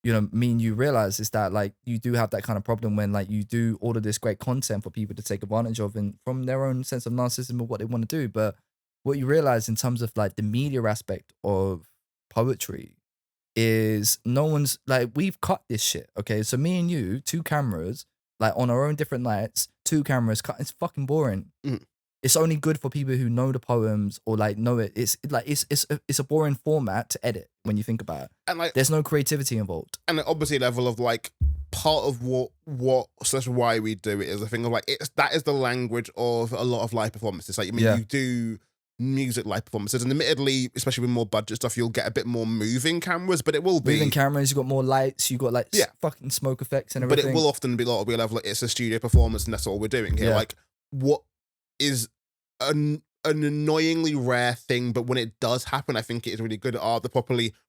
Speaker 1: you know, me and you realize is that like you do have that kind of problem when like you do all of this great content for people to take advantage of, and from their own sense of narcissism of what they want to do. But what you realize in terms of like the media aspect of poetry is no one's like, we've cut this shit. Okay, so me and you, 2 cameras, like on our own different nights, 2 cameras cut. It's fucking boring.
Speaker 2: Mm.
Speaker 1: It's only good for people who know the poems or like know it. It's like it's a boring format to edit when you think about it.
Speaker 2: And like,
Speaker 1: There's no creativity involved.
Speaker 2: and obviously a level of like, part of what slash why we do it is a thing of like, that is the language of a lot of live performances. Like, I mean,
Speaker 1: Yeah.
Speaker 2: you do music live performances, and admittedly, especially with more budget stuff, you'll get a bit more moving cameras, but it will be
Speaker 1: Moving cameras, you got more lights, you got like
Speaker 2: Yeah.
Speaker 1: fucking smoke effects and
Speaker 2: but
Speaker 1: everything.
Speaker 2: it will often be a lot of a level like, it's a studio performance and that's all we're doing here.
Speaker 1: Yeah.
Speaker 2: Like, what is an annoyingly rare thing, but when it does happen, I think it is really good,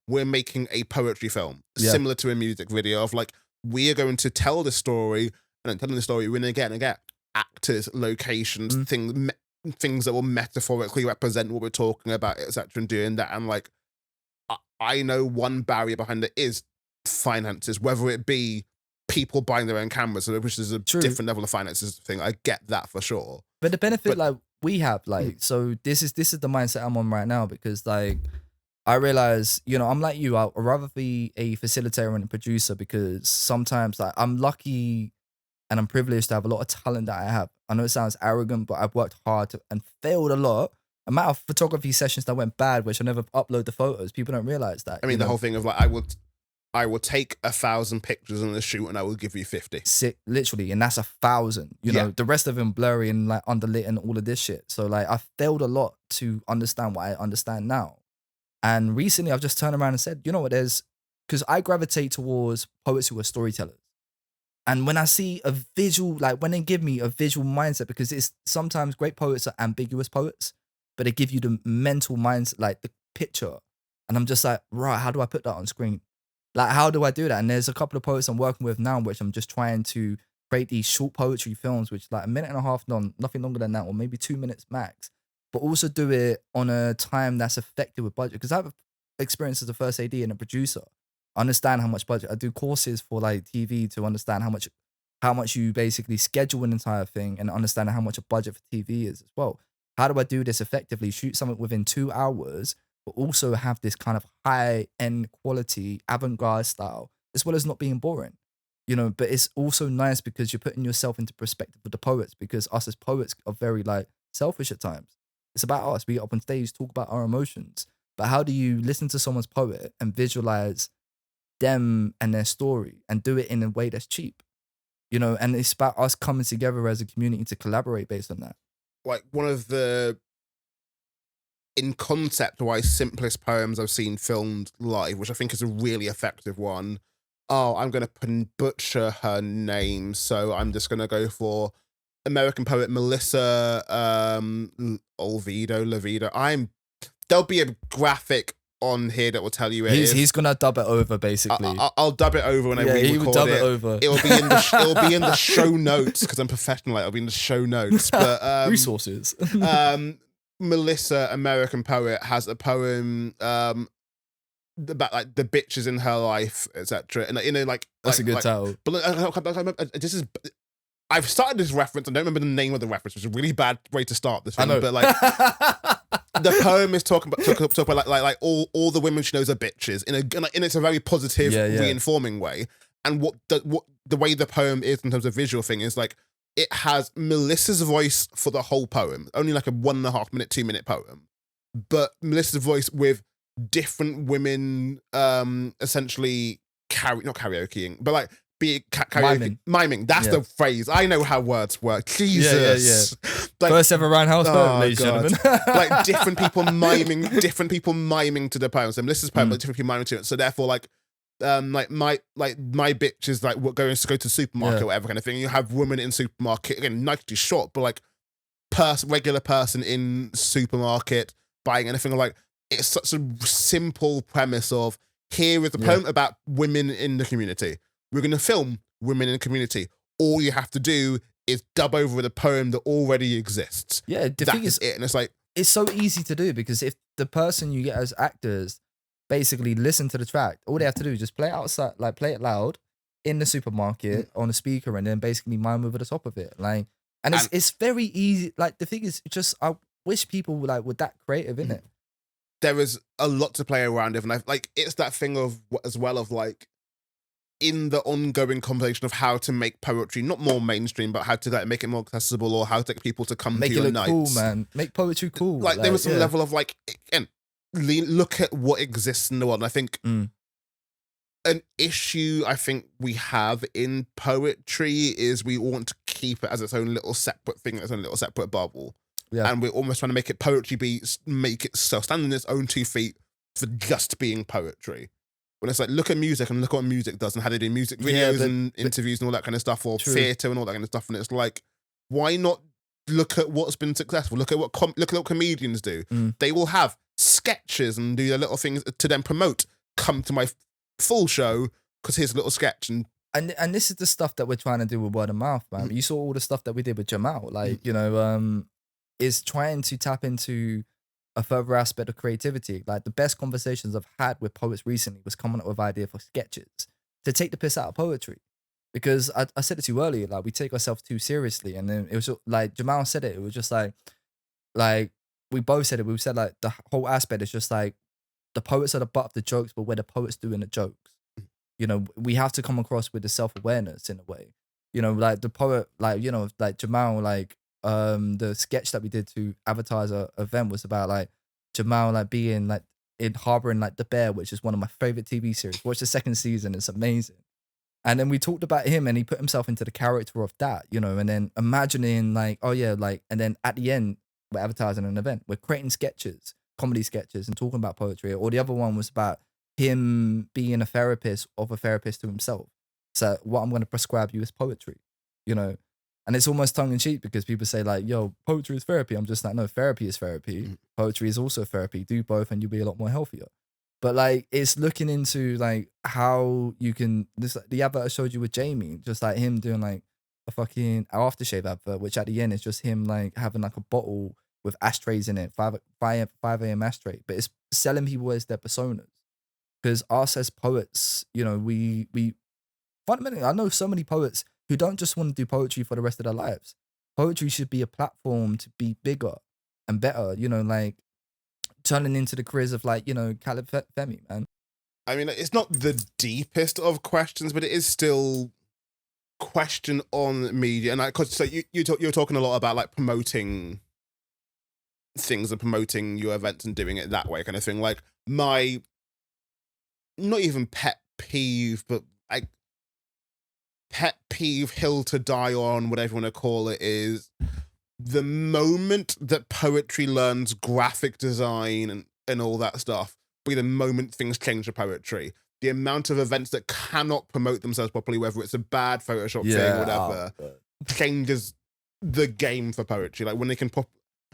Speaker 2: we're making a poetry film
Speaker 1: Yeah.
Speaker 2: similar to a music video of like, we are going to tell the story, and then telling the story, we're going to get actors, locations, things that will metaphorically represent what we're talking about, etc., and doing that. And like, I know one barrier behind it is finances, whether it be people buying their own cameras, which is a
Speaker 1: True.
Speaker 2: different level of finances thing. I get that for sure.
Speaker 1: But the benefit,
Speaker 2: But-
Speaker 1: like we have, like, so this is the mindset I'm on right now, because like I realize, you know, I'm like you. I'd rather be a facilitator and a producer, because sometimes like I'm lucky and I'm privileged to have a lot of talent that I have. I know it sounds arrogant, but I've worked hard and failed a lot. Amount of photography sessions that went bad, which I never upload the photos. People don't realize that.
Speaker 2: I mean,
Speaker 1: you
Speaker 2: the
Speaker 1: know?
Speaker 2: whole thing of like, I will take 1,000 pictures in the shoot and I will give you 50.
Speaker 1: Sick, literally, and that's 1,000. You know, the rest of them blurry and like underlit and all of this shit. So like, I failed a lot to understand what I understand now. And recently, I've just turned around and said, you know what? Because I gravitate towards poets who are storytellers. And when I see a visual, like when they give me a visual mindset, because it's sometimes great poets are ambiguous poets, but they give you the mental mindset, like the picture. And I'm just like, right, how do I put that on screen? Like, how do I do that? And there's a couple of poets I'm working with now, which I'm just trying to create these short poetry films, which like 1.5 minutes long, nothing longer than that, or maybe 2 minutes max, but also do it on a time that's effective with budget. Because I've experienced as a first AD and a producer. I understand how much budget. I do courses for like TV to understand how much you basically schedule an entire thing, and understand how much a budget for TV is as well. How do I do this effectively? Shoot something within 2 hours, but also have this kind of high-end quality, avant-garde style, as well as not being boring. You know, but it's also nice because you're putting yourself into perspective with the poets, because us as poets are very like selfish at times. It's about us. We get up on stage, talk about our emotions. But how do you listen to someone's poet and visualize them and their story and do it in a way that's cheap? You know, and it's about us coming together as a community to collaborate based on that.
Speaker 2: Like, one of the, in concept wise, simplest poems I've seen filmed live, which I think is a really effective one. Oh, I'm going to butcher her name, so I'm just going to go for American poet Melissa Lavido. There'll be a graphic on here that will tell you it is.
Speaker 1: He's gonna dub it over, basically.
Speaker 2: I'll dub it over when I
Speaker 1: he
Speaker 2: re-record
Speaker 1: will dub
Speaker 2: it.
Speaker 1: it over.
Speaker 2: It'll be in the show notes, because I'm professional. It'll be in the show notes. But
Speaker 1: Resources.
Speaker 2: Melissa, American poet, has a poem about like the bitches in her life, etc. And you know, like
Speaker 1: That's a good
Speaker 2: like,
Speaker 1: title.
Speaker 2: But this is. I've started this reference. I don't remember the name of the reference, which is a really bad way to start this
Speaker 1: I
Speaker 2: thing.
Speaker 1: know.
Speaker 2: But like, the poem is talking about like all the women she knows are bitches in it's a very positive, reinforming way. And what the way the poem is in terms of visual thing is like, it has Melissa's voice for the whole poem, only like a 1.5 minute, 2 minute poem, but Melissa's voice with different women, essentially not karaokeing, but like karaoke. Miming. That's
Speaker 1: Yeah.
Speaker 2: the phrase. I know how words work. Jesus. Like,
Speaker 1: First ever round house poem, ladies and
Speaker 2: God.
Speaker 1: gentlemen.
Speaker 2: Like different people miming to the poem. So Melissa's poem, but different people miming to it. So therefore, like my bitch is like what going to go to the supermarket or whatever kind of thing. You have women in supermarket, again, nicely short, but like regular person in supermarket buying anything. Like, it's such a simple premise of, here is a poem about women in the community. We're going to film women in the community. All you have to do is dub over the poem that already exists.
Speaker 1: Yeah, the thing is,
Speaker 2: it. And it's like,
Speaker 1: it's so easy to do, because if the person you get as actors basically listen to the track, all they have to do is just play it outside, like play it loud in the supermarket on a speaker, and then basically mime over the top of it. Like, and it's very easy. Like, the thing is, just I wish people were that creative in it.
Speaker 2: There is a lot to play around with, and it's that thing of as well of like, in the ongoing conversation of how to make poetry not more mainstream, but how to like make it more accessible, or how to get people to come
Speaker 1: make
Speaker 2: to your nights.
Speaker 1: Make it look cool, man. Make poetry cool.
Speaker 2: Like there was some level of like, again, look at what exists in the world. And I think an issue I think we have in poetry is we want to keep it as its own little separate thing, its own little separate bubble. Yeah. And we're almost trying to make it poetry make it stand on its own 2 feet for just being poetry. When it's like, look at music and look what music does and how they do music videos and interviews and all that kind of stuff, or theatre and all that kind of stuff. And it's like, why not look at what's been successful? Look at what comedians do. They will have sketches and do their little things to then promote. Come to my full show because here's a little sketch.
Speaker 1: And this is the stuff that we're trying to do with word of mouth, man. You saw all the stuff that we did with Jamal, like, you know, is trying to tap into a further aspect of creativity. Like, the best conversations I've had with poets recently was coming up with ideas for sketches to take the piss out of poetry. Because I said it to you earlier, like, we take ourselves too seriously. And then it was like, Jamal said it was just like we both said it. We said like the whole aspect is just like, the poets are the butt of the jokes, but we're the poets doing the jokes. You know, we have to come across with the self-awareness in a way. You know, like the poet, like, you know, like Jamal, like, the sketch that we did to advertise a event was about like Jamal like being like in harboring like the bear, which is one of my favorite TV series. Watch the 2nd season, it's amazing. And then we talked about him, and he put himself into the character of that, you know, and then imagining like, oh yeah, like, and then at the end we're advertising an event, we're creating sketches, comedy sketches, and talking about poetry. Or the other one was about him being a therapist to himself. So what I'm going to prescribe you is poetry, you know. And it's almost tongue in cheek, because people say like, yo, poetry is therapy. I'm just like, no, therapy is therapy. Poetry is also therapy. Do both and you'll be a lot more healthier. But like, it's looking into like how you can, the advert I showed you with Jamie, just like him doing like a fucking aftershave advert, which at the end is just him like having like a bottle with ashtrays in it, 5 a.m. ashtray. But it's selling people as their personas. Because us as poets, you know, we fundamentally, I know so many poets who don't just want to do poetry for the rest of their lives. Poetry should be a platform to be bigger and better, you know, like turning into the careers of like, you know, Khaled Femi, man.
Speaker 2: I mean, it's not the deepest of questions, but it is still question on media. And so you're talking a lot about like promoting things and promoting your events and doing it that way kind of thing. Like, my, not even pet peeve, but like, pet peeve, hill to die on, whatever you want to call it, is the moment that poetry learns graphic design and all that stuff, be the moment things change for poetry. The amount of events that cannot promote themselves properly, whether it's a bad Photoshop thing or whatever, changes the game for poetry. Like, when they can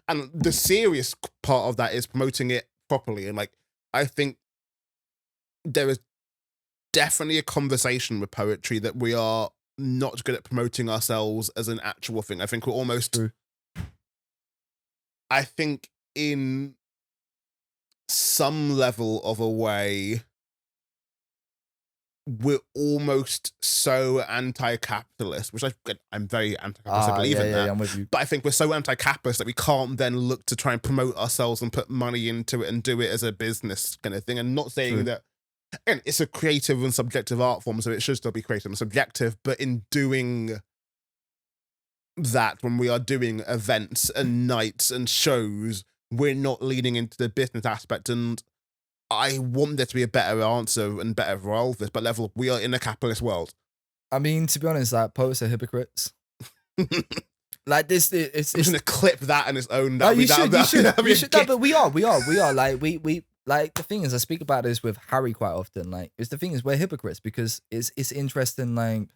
Speaker 2: and the serious part of that is promoting it properly. And like, I think there is definitely a conversation with poetry that we are not good at promoting ourselves as an actual thing. I think we're almost,
Speaker 1: True.
Speaker 2: I think in some level of a way, we're almost so anti-capitalist, which I'm very anti-capitalist, I believe in that.
Speaker 1: Yeah, I'm with you.
Speaker 2: But I think we're so anti-capitalist that we can't then look to try and promote ourselves and put money into it and do it as a business kind of thing. And not saying that, and it's a creative and subjective art form, so it should still be creative and subjective, but in doing that, when we are doing events and nights and shows, we're not leaning into the business aspect. And I want there to be a better answer and better for all of this, but level, we are in a capitalist world.
Speaker 1: I mean, to be honest, like poets are hypocrites. Like this, it's
Speaker 2: I'm just gonna clip that on its own.
Speaker 1: no, you should. No,
Speaker 2: No,
Speaker 1: but we are. Like we like the thing is, I speak about this with Harry quite often. Like, it's the thing is, we're hypocrites because it's interesting. Like,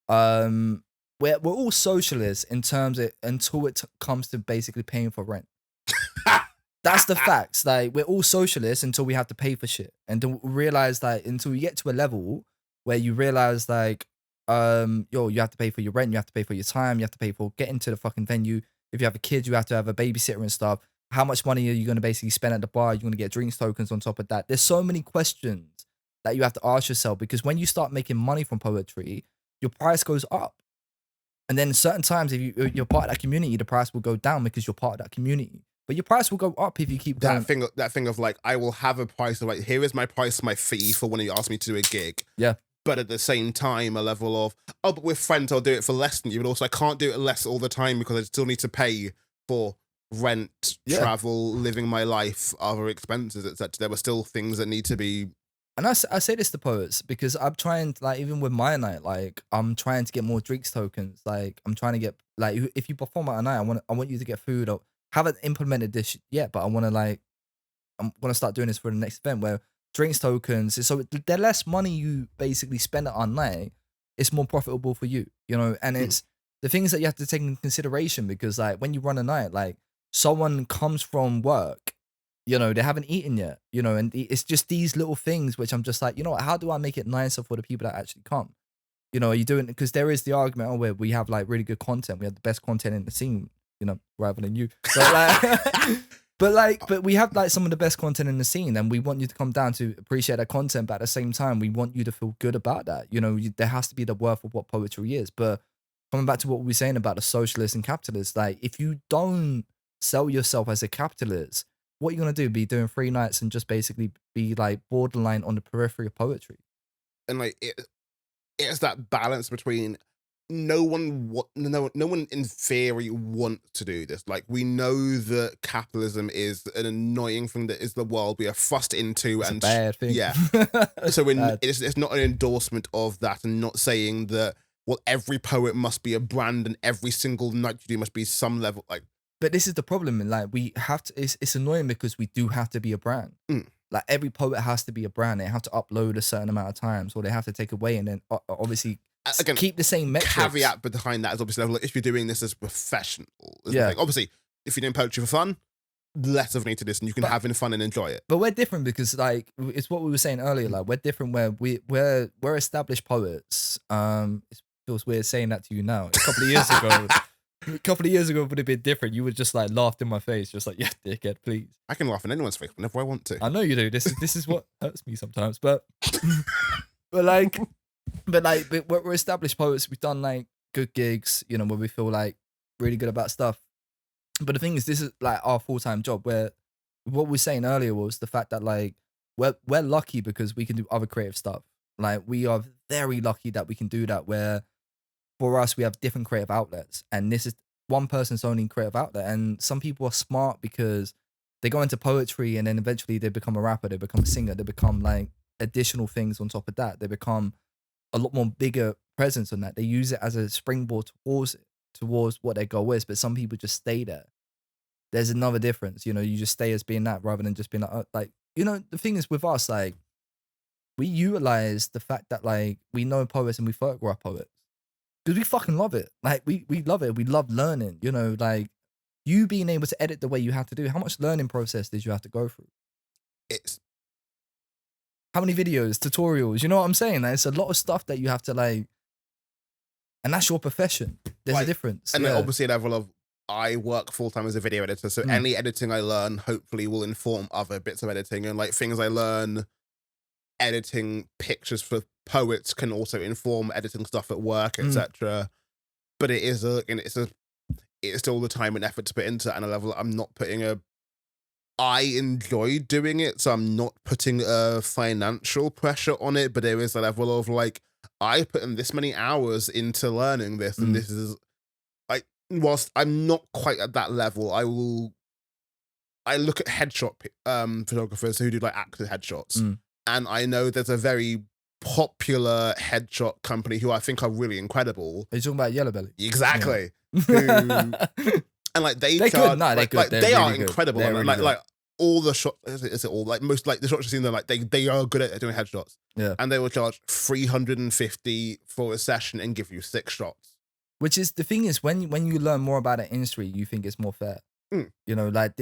Speaker 1: we're all socialists in terms of until it comes to basically paying for rent. That's the facts. Like, we're all socialists until we have to pay for shit, and then we realize that until you get to a level where you realize like, you have to pay for your rent, you have to pay for your time, you have to pay for getting to the fucking venue. If you have a kid, you have to have a babysitter and stuff. How much money are you going to basically spend at the bar? You're going to get drinks tokens on top of that. There's so many questions that you have to ask yourself because when you start making money from poetry, your price goes up. And then certain times, if you're part of that community, the price will go down because you're part of that community. But your price will go up if you keep going.
Speaker 2: that thing of like, I will have a price of like, here is my price, my fee for when you ask me to do a gig.
Speaker 1: Yeah.
Speaker 2: But at the same time, a level of, oh, but with friends, I'll do it for less than you. But also, I can't do it less all the time because I still need to pay for rent, travel, living my life, other expenses, etc. There were still things that need to be.
Speaker 1: And I say this to poets because I'm trying, like, even with my night, like, I'm trying to get more drinks tokens. Like, I'm trying to get, like, if you perform at a night, I want you to get food. Or haven't implemented this yet, but I want to, like, I'm going to start doing this for the next event where drinks tokens. So the less money you basically spend at our night, it's more profitable for you, you know? And it's the things that you have to take into consideration because, like, when you run a night, like, someone comes from work, you know, they haven't eaten yet, you know, and it's just these little things which I'm just like, you know what, how do I make it nicer for the people that actually come? You know, are you doing, because there is the argument where we have like really good content. We have the best content in the scene, you know, rather than you. But like, but we have like some of the best content in the scene and we want you to come down to appreciate that content. But at the same time, we want you to feel good about that. You know, there has to be the worth of what poetry is. But coming back to what we were saying about the socialists and capitalists, like if you don't sell yourself as a capitalist, what you're going to do, be doing free nights and just basically be like borderline on the periphery of poetry.
Speaker 2: And like, it's that balance between no one in theory wants to do this. Like, we know that capitalism is an annoying thing that is the world we are thrust into,
Speaker 1: It's
Speaker 2: and
Speaker 1: a bad thing.
Speaker 2: yeah. So it's not an endorsement of that, and not saying that, well, every poet must be a brand and every single night you do must be some level like.
Speaker 1: But this is the problem, and like we have to. It's annoying because we do have to be a brand. Like every poet has to be a brand. They have to upload a certain amount of times, or they have to take away, and then obviously again, keep the same metrics.
Speaker 2: Caveat behind that is obviously like, if you're doing this as professional, like, obviously if you're doing poetry for fun, less of a need to listen. You can have fun and enjoy it.
Speaker 1: But we're different because like it's what we were saying earlier. Like we're different where we're established poets. It feels weird saying that to you now. A couple of years ago. A couple of years ago would have been different. You would just like laughed in my face, just like, yeah, dickhead, please.
Speaker 2: I can laugh in anyone's face whenever I want to.
Speaker 1: I know you do. This is what hurts me sometimes. But we're established poets. We've done like good gigs, you know, where we feel like really good about stuff. But the thing is, this is like our full-time job. Where what we were saying earlier was the fact that like we're lucky because we can do other creative stuff. Like we are very lucky that we can do that. Where for us, we have different creative outlets, and this is one person's only creative outlet. And some people are smart because they go into poetry and then eventually they become a rapper, they become a singer, they become like additional things on top of that. They become a lot more bigger presence on that. They use it as a springboard towards what their goal is. But some people just stay there. There's another difference, you know. You just stay as being that rather than just being like you know. The thing is with us, like we utilize the fact that like we know poets and we photograph poets. Because we fucking love it. Like, we love it. We love learning, you know, like, you being able to edit the way you have to do. How much learning process did you have to go through? How many videos, tutorials, you know what I'm saying? Like, it's a lot of stuff that you have to, like, and that's your profession. There's a difference.
Speaker 2: And then obviously a level of, I work full-time as a video editor, so any editing I learn hopefully will inform other bits of editing, and, like, things I learn editing pictures for poets can also inform editing stuff at work, etc. But it is it's still the time and effort to put into it, and a level I'm not putting I enjoy doing it, so I'm not putting a financial pressure on it, but there is a level of like, I put in this many hours into learning this, and this is like, whilst I'm not quite at that level, I look at headshot photographers who do like actor headshots. And I know there's a very popular headshot company who I think are really incredible.
Speaker 1: Are you talking about Yellow Belly?
Speaker 2: Exactly.
Speaker 1: Yeah.
Speaker 2: And like they
Speaker 1: They're
Speaker 2: charge,
Speaker 1: good. No, they're
Speaker 2: like,
Speaker 1: good.
Speaker 2: like
Speaker 1: They're
Speaker 2: they are
Speaker 1: really good.
Speaker 2: incredible.
Speaker 1: They're
Speaker 2: And,
Speaker 1: really
Speaker 2: like
Speaker 1: good.
Speaker 2: like all the shots, is it all like most like the shots you've seen them like they are good at doing headshots.
Speaker 1: Yeah.
Speaker 2: And they will charge $350 for a session and give you 6 shots.
Speaker 1: Which is the thing is when you learn more about the industry, you think it's more fair.
Speaker 2: Mm.
Speaker 1: You know, like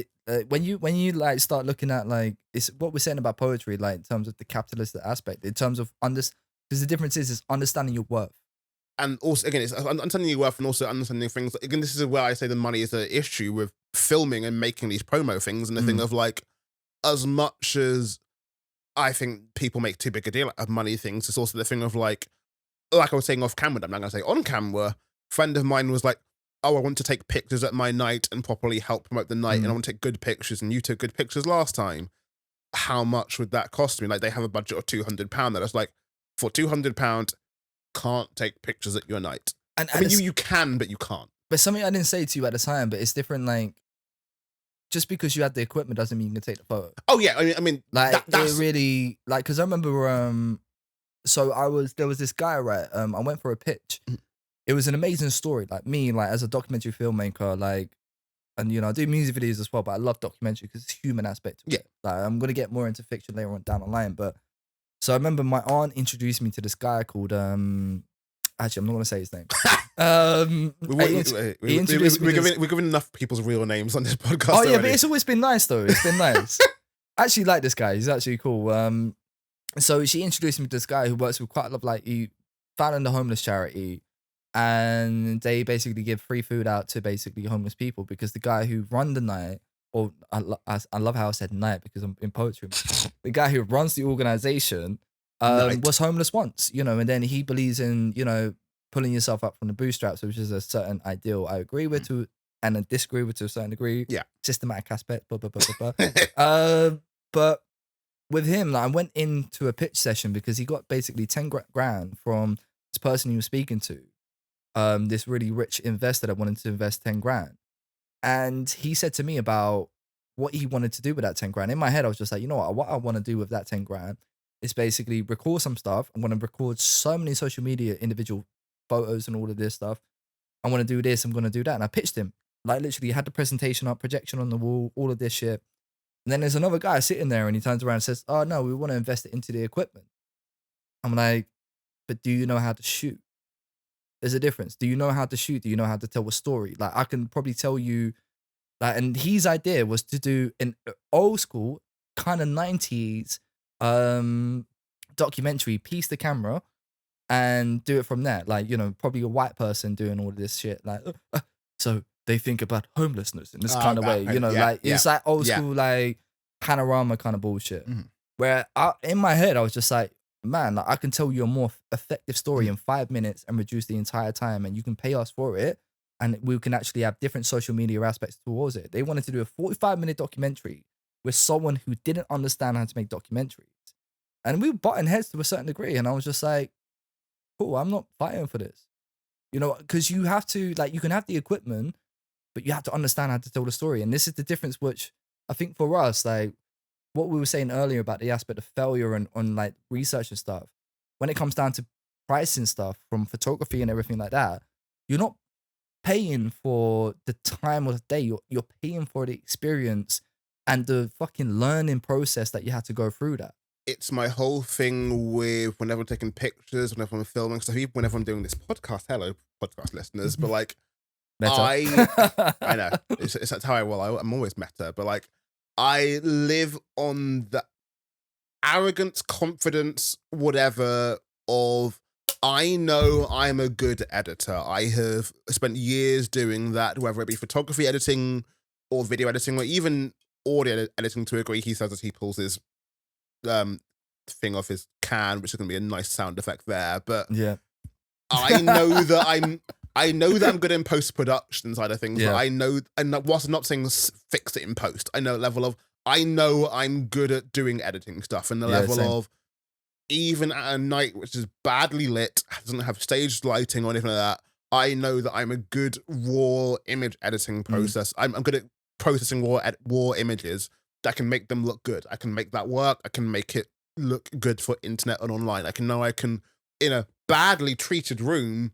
Speaker 1: when you like start looking at like it's what we're saying about poetry, like in terms of the capitalist aspect, in terms of because the difference is understanding your worth.
Speaker 2: And also, again, it's understanding your worth and also understanding things. Again, this is where I say the money is an issue with filming and making these promo things. And the thing of like, as much as I think people make too big a deal of money things, it's also the thing of like I was saying off camera, I'm not going to say on camera, a friend of mine was like, oh, I want to take pictures at my night and properly help promote the night. And I want to take good pictures. And you took good pictures last time. How much would that cost me? Like they have a budget of £200. That is like, for £200, can't take pictures at your night.
Speaker 1: And
Speaker 2: I mean, you can, but you can't.
Speaker 1: But something I didn't say to you at the time, but it's different. Like, just because you had the equipment doesn't mean you can take the photo.
Speaker 2: Oh yeah, I mean,
Speaker 1: like
Speaker 2: that's
Speaker 1: it really like because I remember so there was this guy, right? I went for a pitch. It was an amazing story. Like me, like as a documentary filmmaker, like, and you know I do music videos as well, but I love documentary because it's human aspect.
Speaker 2: Yeah,
Speaker 1: like I'm gonna get more into fiction later on down the line, but. So I remember my aunt introduced me to this guy called actually I'm not gonna say his name.
Speaker 2: We're giving enough people's real names on this podcast.
Speaker 1: Oh yeah,
Speaker 2: already.
Speaker 1: but it's always been nice though. It's been nice. I actually like this guy. He's actually cool. So she introduced me to this guy who works with quite a lot of like he founded the homeless charity, and they basically give free food out to basically homeless people because the guy who run the night. Or I love how I said night because I'm in poetry. The guy who runs the organization was homeless once, you know, and then he believes in, you know, pulling yourself up from the bootstraps, which is a certain ideal I agree with to and I disagree with to a certain degree.
Speaker 2: Yeah.
Speaker 1: Systematic aspect, blah, blah, blah, blah, blah. But with him, like, I went into a pitch session because he got basically 10 grand from this person he was speaking to, this really rich investor that wanted to invest 10 grand. And he said to me about what he wanted to do with that 10 grand. In my head, I was just like, you know what I want to do with that 10 grand is basically record some stuff. I'm going to record so many social media individual photos and all of this stuff. I want to do this. I'm going to do that. And I pitched him. Like literally had the presentation up, projection on the wall, all of this shit. And then there's another guy sitting there and he turns around and says, oh no, we want to invest it into the equipment. I'm like, but do you know how to shoot? There's a difference. Do you know how to shoot? Do you know how to tell a story? Like I can probably tell you, like, and his idea was to do an old school kind of 90s documentary, piece the camera and do it from there. Like, you know, probably a white person doing all this shit. Like, so they think about homelessness in this kind of way, you know, it's like old school, like panorama kind of bullshit. Where in my head, I was just like, man, like, I can tell you a more effective story in 5 minutes and reduce the entire time, and you can pay us for it, and we can actually have different social media aspects towards it. They wanted to do a 45-minute documentary with someone who didn't understand how to make documentaries, and we were butting heads to a certain degree. And I was just like, cool, I'm not fighting for this, you know, because you have to, like, you can have the equipment, but you have to understand how to tell the story. And this is the difference, which I think for us, like, what we were saying earlier about the aspect of failure and on like research and stuff, when it comes down to pricing stuff from photography and everything like that, you're not paying for the time of the day. You're paying for the experience and the fucking learning process that you had to go through that.
Speaker 2: It's my whole thing with whenever I'm taking pictures, whenever I'm filming stuff, even whenever I'm doing this podcast. Hello, podcast listeners, but like, I know it's how I roll. I'm always meta, but like, I live on the arrogance, confidence, whatever of I know I'm a good editor. I have spent years doing that, whether it be photography editing or video editing or even audio editing to a degree. He says that he pulls his thing off his can, which is going to be a nice sound effect there. But
Speaker 1: yeah,
Speaker 2: I know that I'm good in post-production side of things, but I know, and whilst I'm not saying fix it in post, I know I know I'm good at doing editing stuff, and the level of, even at a night which is badly lit, doesn't have staged lighting or anything like that, I know that I'm a good raw image editing process. I'm good at processing raw images that can make them look good. I can make that work. I can make it look good for internet and online. I can in a badly treated room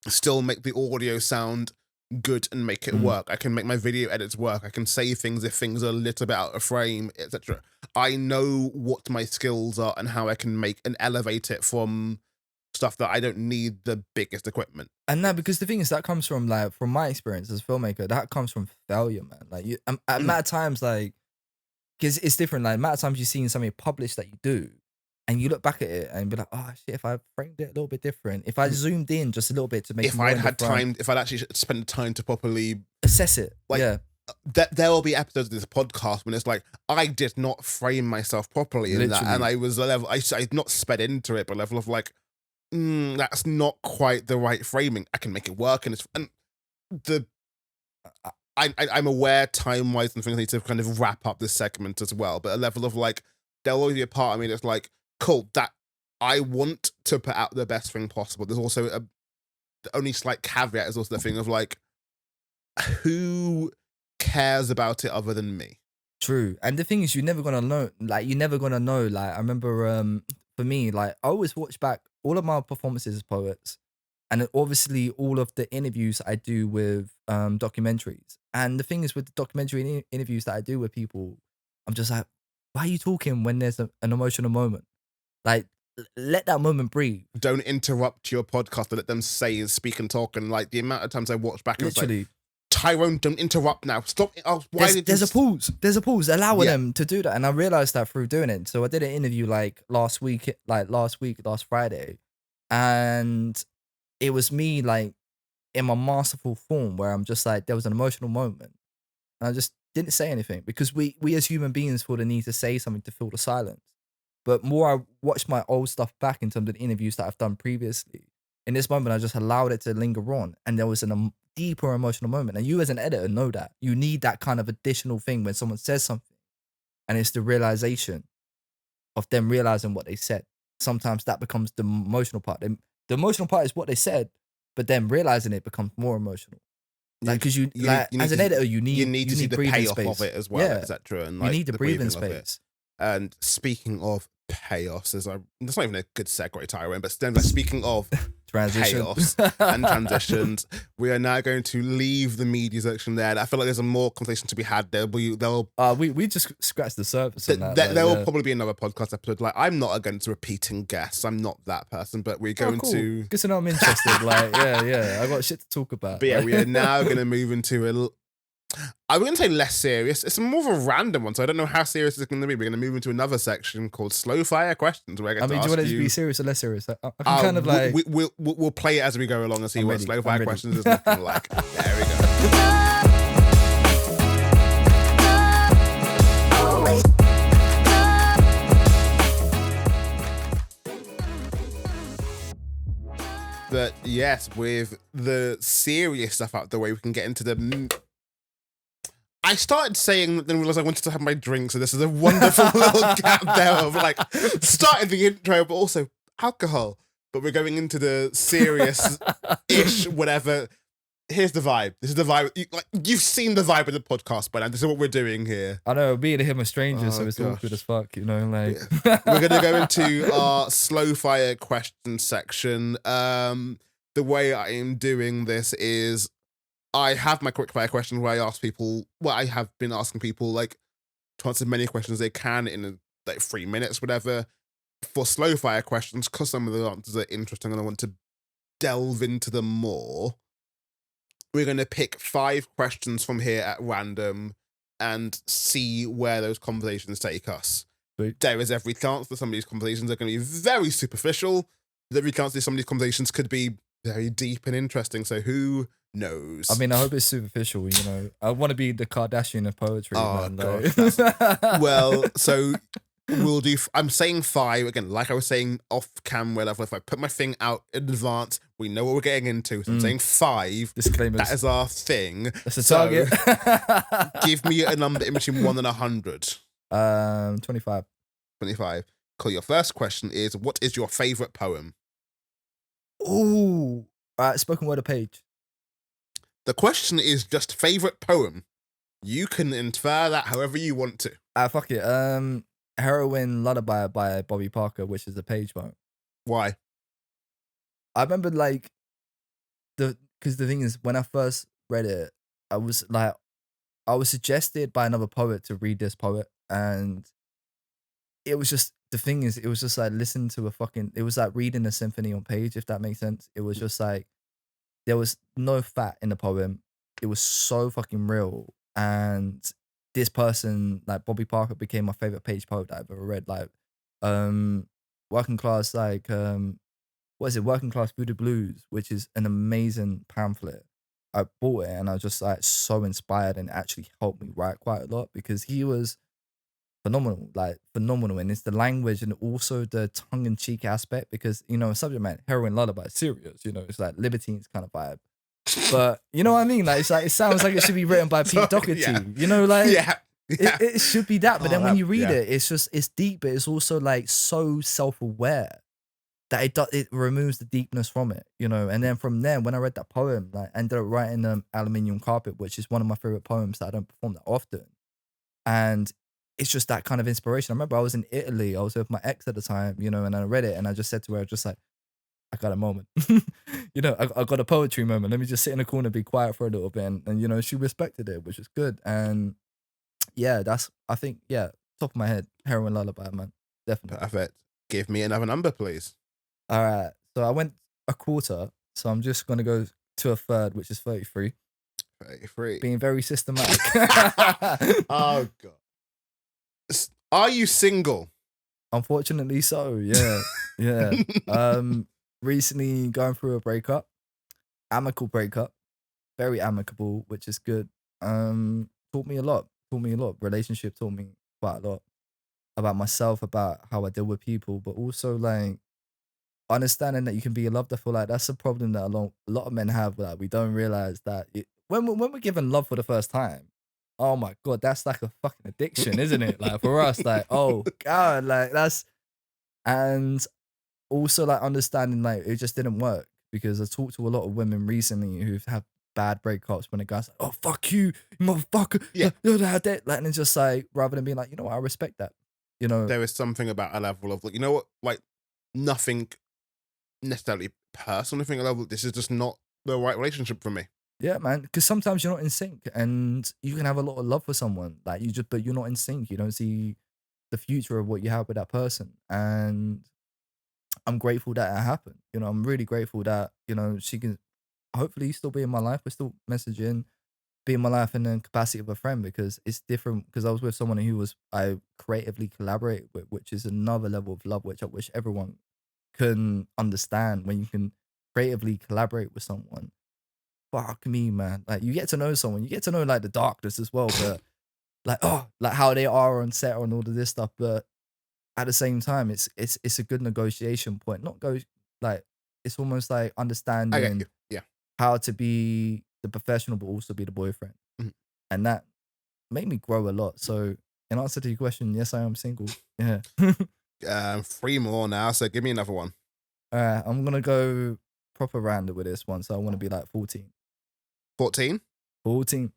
Speaker 2: still make the audio sound good and make it work. I can make my video edits work. I can say things if things are a little bit out of frame, etc. I know what my skills are and how I can make and elevate it from stuff that I don't need the biggest equipment.
Speaker 1: And now, because the thing is, that comes from like, from my experience as a filmmaker, that comes from failure, man. Like you, at amount of times, like, because it's different. Like amount of times you've seen something published that you do, and you look back at it and be like, oh shit, if I framed it a little bit different, if I zoomed in just a little bit to make,
Speaker 2: if I'd had time, if I'd actually spent the time to properly
Speaker 1: assess it,
Speaker 2: like,
Speaker 1: yeah.
Speaker 2: There will be episodes of this podcast when it's like I did not frame myself properly in that, and I was a level I not sped into it, but a level of like, that's not quite the right framing. I can make it work, and I'm aware time wise and things need to kind of wrap up this segment as well, but a level of like, there'll always be a part of me that's like, cool, that I want to put out the best thing possible. There's also the only slight caveat is also the thing of like, who cares about it other than me?
Speaker 1: True. And the thing is, you're never gonna know. Like, you're never gonna know. Like, I remember, for me, like, I always watch back all of my performances as poets, and then obviously all of the interviews I do with documentaries. And the thing is, with the documentary interviews that I do with people, I'm just like, why are you talking when there's an emotional moment? Like, let that moment breathe.
Speaker 2: Don't interrupt your podcast to let them say and speak and talk. And like the amount of times I watch back, and
Speaker 1: Literally.
Speaker 2: It's like, Tyrone, don't interrupt now. Stop. Oh,
Speaker 1: There's a pause. There's a pause. Allow them to do that. And I realized that through doing it. So I did an interview like last Friday. And it was me like in my masterful form where I'm just like, there was an emotional moment. And I just didn't say anything because we as human beings feel the need to say something to fill the silence. But more I watched my old stuff back in terms of the interviews that I've done previously. In this moment, I just allowed it to linger on. And there was a deeper emotional moment. And you as an editor know that. You need that kind of additional thing when someone says something. And it's the realization of them realizing what they said. Sometimes that becomes the emotional part. The emotional part is what they said, but then realizing it becomes more emotional. Like, because you as an editor, you need
Speaker 2: to see the payoff
Speaker 1: space.
Speaker 2: of it as well, etc. And like,
Speaker 1: you need the breathing space.
Speaker 2: And speaking of chaos, that's not even a good segue, Tyrone, but then speaking of chaos and transitions, we are now going to leave the media section there. And I feel like there's a more conversation to be had.
Speaker 1: We just scratched the surface on that.
Speaker 2: There will probably be another podcast episode. Like, I'm not against repeating guests. I'm not that person, but we're going to...
Speaker 1: Good to know I'm interested. Like, yeah. I got shit to talk about.
Speaker 2: But yeah, we are now going to move into I was going to say less serious. It's more of a random one, so I don't know how serious it's going to be. We're going to move into another section called Slow Fire Questions. Where I
Speaker 1: mean, do you want it to be serious or less serious? I can kind of like...
Speaker 2: We'll play it as we go along and see what Slow Fire Questions is looking like. There we go. But yes, with the serious stuff out the way, we can get into the... I started saying, then realized I wanted to have my drink, so this is a wonderful little gap there of like, started the intro, but also alcohol. But we're going into the serious-ish, whatever. Here's the vibe. This is the vibe. You've seen the vibe of the podcast by now. This is what we're doing here.
Speaker 1: I know, me and him are strangers, so it's awkward as fuck, you know, like...
Speaker 2: Yeah. We're going to go into our slow fire question section. The way I am doing this is I have my quick fire questions where I ask people, I have been asking people like to answer as many questions as they can in like 3 minutes, whatever. For slow fire questions, because some of the answers are interesting and I want to delve into them more, we're going to pick 5 questions from here at random and see where those conversations take us.
Speaker 1: Sweet.
Speaker 2: There is every chance that some of these conversations are going to be very superficial. There's every chance that some of these conversations could be very deep and interesting, so who knows?
Speaker 1: I mean, I hope it's superficial, you know. I want to be the Kardashian of poetry.
Speaker 2: Oh,
Speaker 1: man,
Speaker 2: gosh. Well, so we'll do... I'm saying 5. Again, like I was saying off camera, if I put my thing out in advance, we know what we're getting into. So I'm saying 5.
Speaker 1: Disclaimers.
Speaker 2: That is our thing.
Speaker 1: That's the target.
Speaker 2: Give me a number in between 1 and 100.
Speaker 1: 25.
Speaker 2: 25. Cool. Your first question is, what is your favourite poem?
Speaker 1: Ooh. Spoken word or page?
Speaker 2: The question is just favourite poem. You can infer that however you want to.
Speaker 1: Fuck it. Heroin Lullaby by Bobby Parker, which is a page poem.
Speaker 2: Why?
Speaker 1: I remember like because the thing is, when I first read it, I was suggested by another poet to read this poet, and it was just the thing is, it was just like listen to it was like reading a symphony on page, if that makes sense. It was just like there was no fat in the poem. It was so fucking real, and this person like Bobby Parker became my favorite page poet that I've ever read. Like, working class, like what is it? Working Class Voodoo Blues, which is an amazing pamphlet. I bought it and I was just like so inspired, and it actually helped me write quite a lot because he was phenomenal, like phenomenal. And it's the language and also the tongue in cheek aspect because, subject matter, Heroin Lullaby, serious, it's like Libertines kind of vibe. But you know what I mean? Like, it's like, it sounds like it should be written by Pete Doherty,
Speaker 2: Yeah.
Speaker 1: It should be that. But then when you read
Speaker 2: yeah.
Speaker 1: it, it's deep, but it's also like so self-aware that it removes the deepness from it, And then from there, when I read that poem, like I ended up writing Aluminium Carpet, which is one of my favorite poems that I don't perform that often. And it's just that kind of inspiration. I remember I was in Italy, I was with my ex at the time, and I read it and I just said to her, just like, I got a moment. I got a poetry moment. Let me just sit in a corner, be quiet for a little bit. And she respected it, which is good. And yeah, I think, top of my head, Heroin Lullaby, man. Definitely.
Speaker 2: Perfect. Give me another number, please.
Speaker 1: All right. So I went a quarter. So I'm just going to go to a third, which is 33.
Speaker 2: 33.
Speaker 1: Being very systematic.
Speaker 2: Oh, God. Are you single?
Speaker 1: Unfortunately so, yeah. Yeah. Recently going through a breakup. Amicable breakup. Very amicable, which is good. Taught me a lot. Relationship taught me quite a lot about myself, about how I deal with people, but also like understanding that you can be loved. I feel like that's a problem that a lot of men have. Like we don't realize that when we're given love for the first time, oh my God, that's like a fucking addiction, isn't it? Like for us, like, oh God, like that's, and also like understanding like it just didn't work because I talked to a lot of women recently who've had bad breakups when a guy's like, oh fuck you, you motherfucker,
Speaker 2: Yeah.
Speaker 1: like, and it's just like rather than being like, what, I respect that,
Speaker 2: There is something about a level of like, you know what, like nothing necessarily personal. I think a level, this is just not the right relationship for me.
Speaker 1: Yeah, man. Because sometimes you're not in sync, and you can have a lot of love for someone, like but you're not in sync. You don't see the future of what you have with that person, and I'm grateful that it happened. I'm really grateful that she can hopefully still be in my life. We're still messaging, be in my life in the capacity of a friend because it's different. Because I was with someone who I creatively collaborate with, which is another level of love, which I wish everyone can understand. When you can creatively collaborate with someone, fuck me, man. Like you get to know someone, you get to know like the darkness as well, but like how they are on set and all of this stuff. But at the same time, it's a good negotiation point. Not go like it's almost like
Speaker 2: I get
Speaker 1: understanding
Speaker 2: you. Yeah.
Speaker 1: how to be the professional, but also be the boyfriend,
Speaker 2: Mhm.
Speaker 1: and that made me grow a lot. So, in answer to your question, yes, I am single. Yeah.
Speaker 2: 3 more now, so give me another one.
Speaker 1: I'm gonna go proper random with this one. So I want to be like 14.
Speaker 2: 14.
Speaker 1: 14.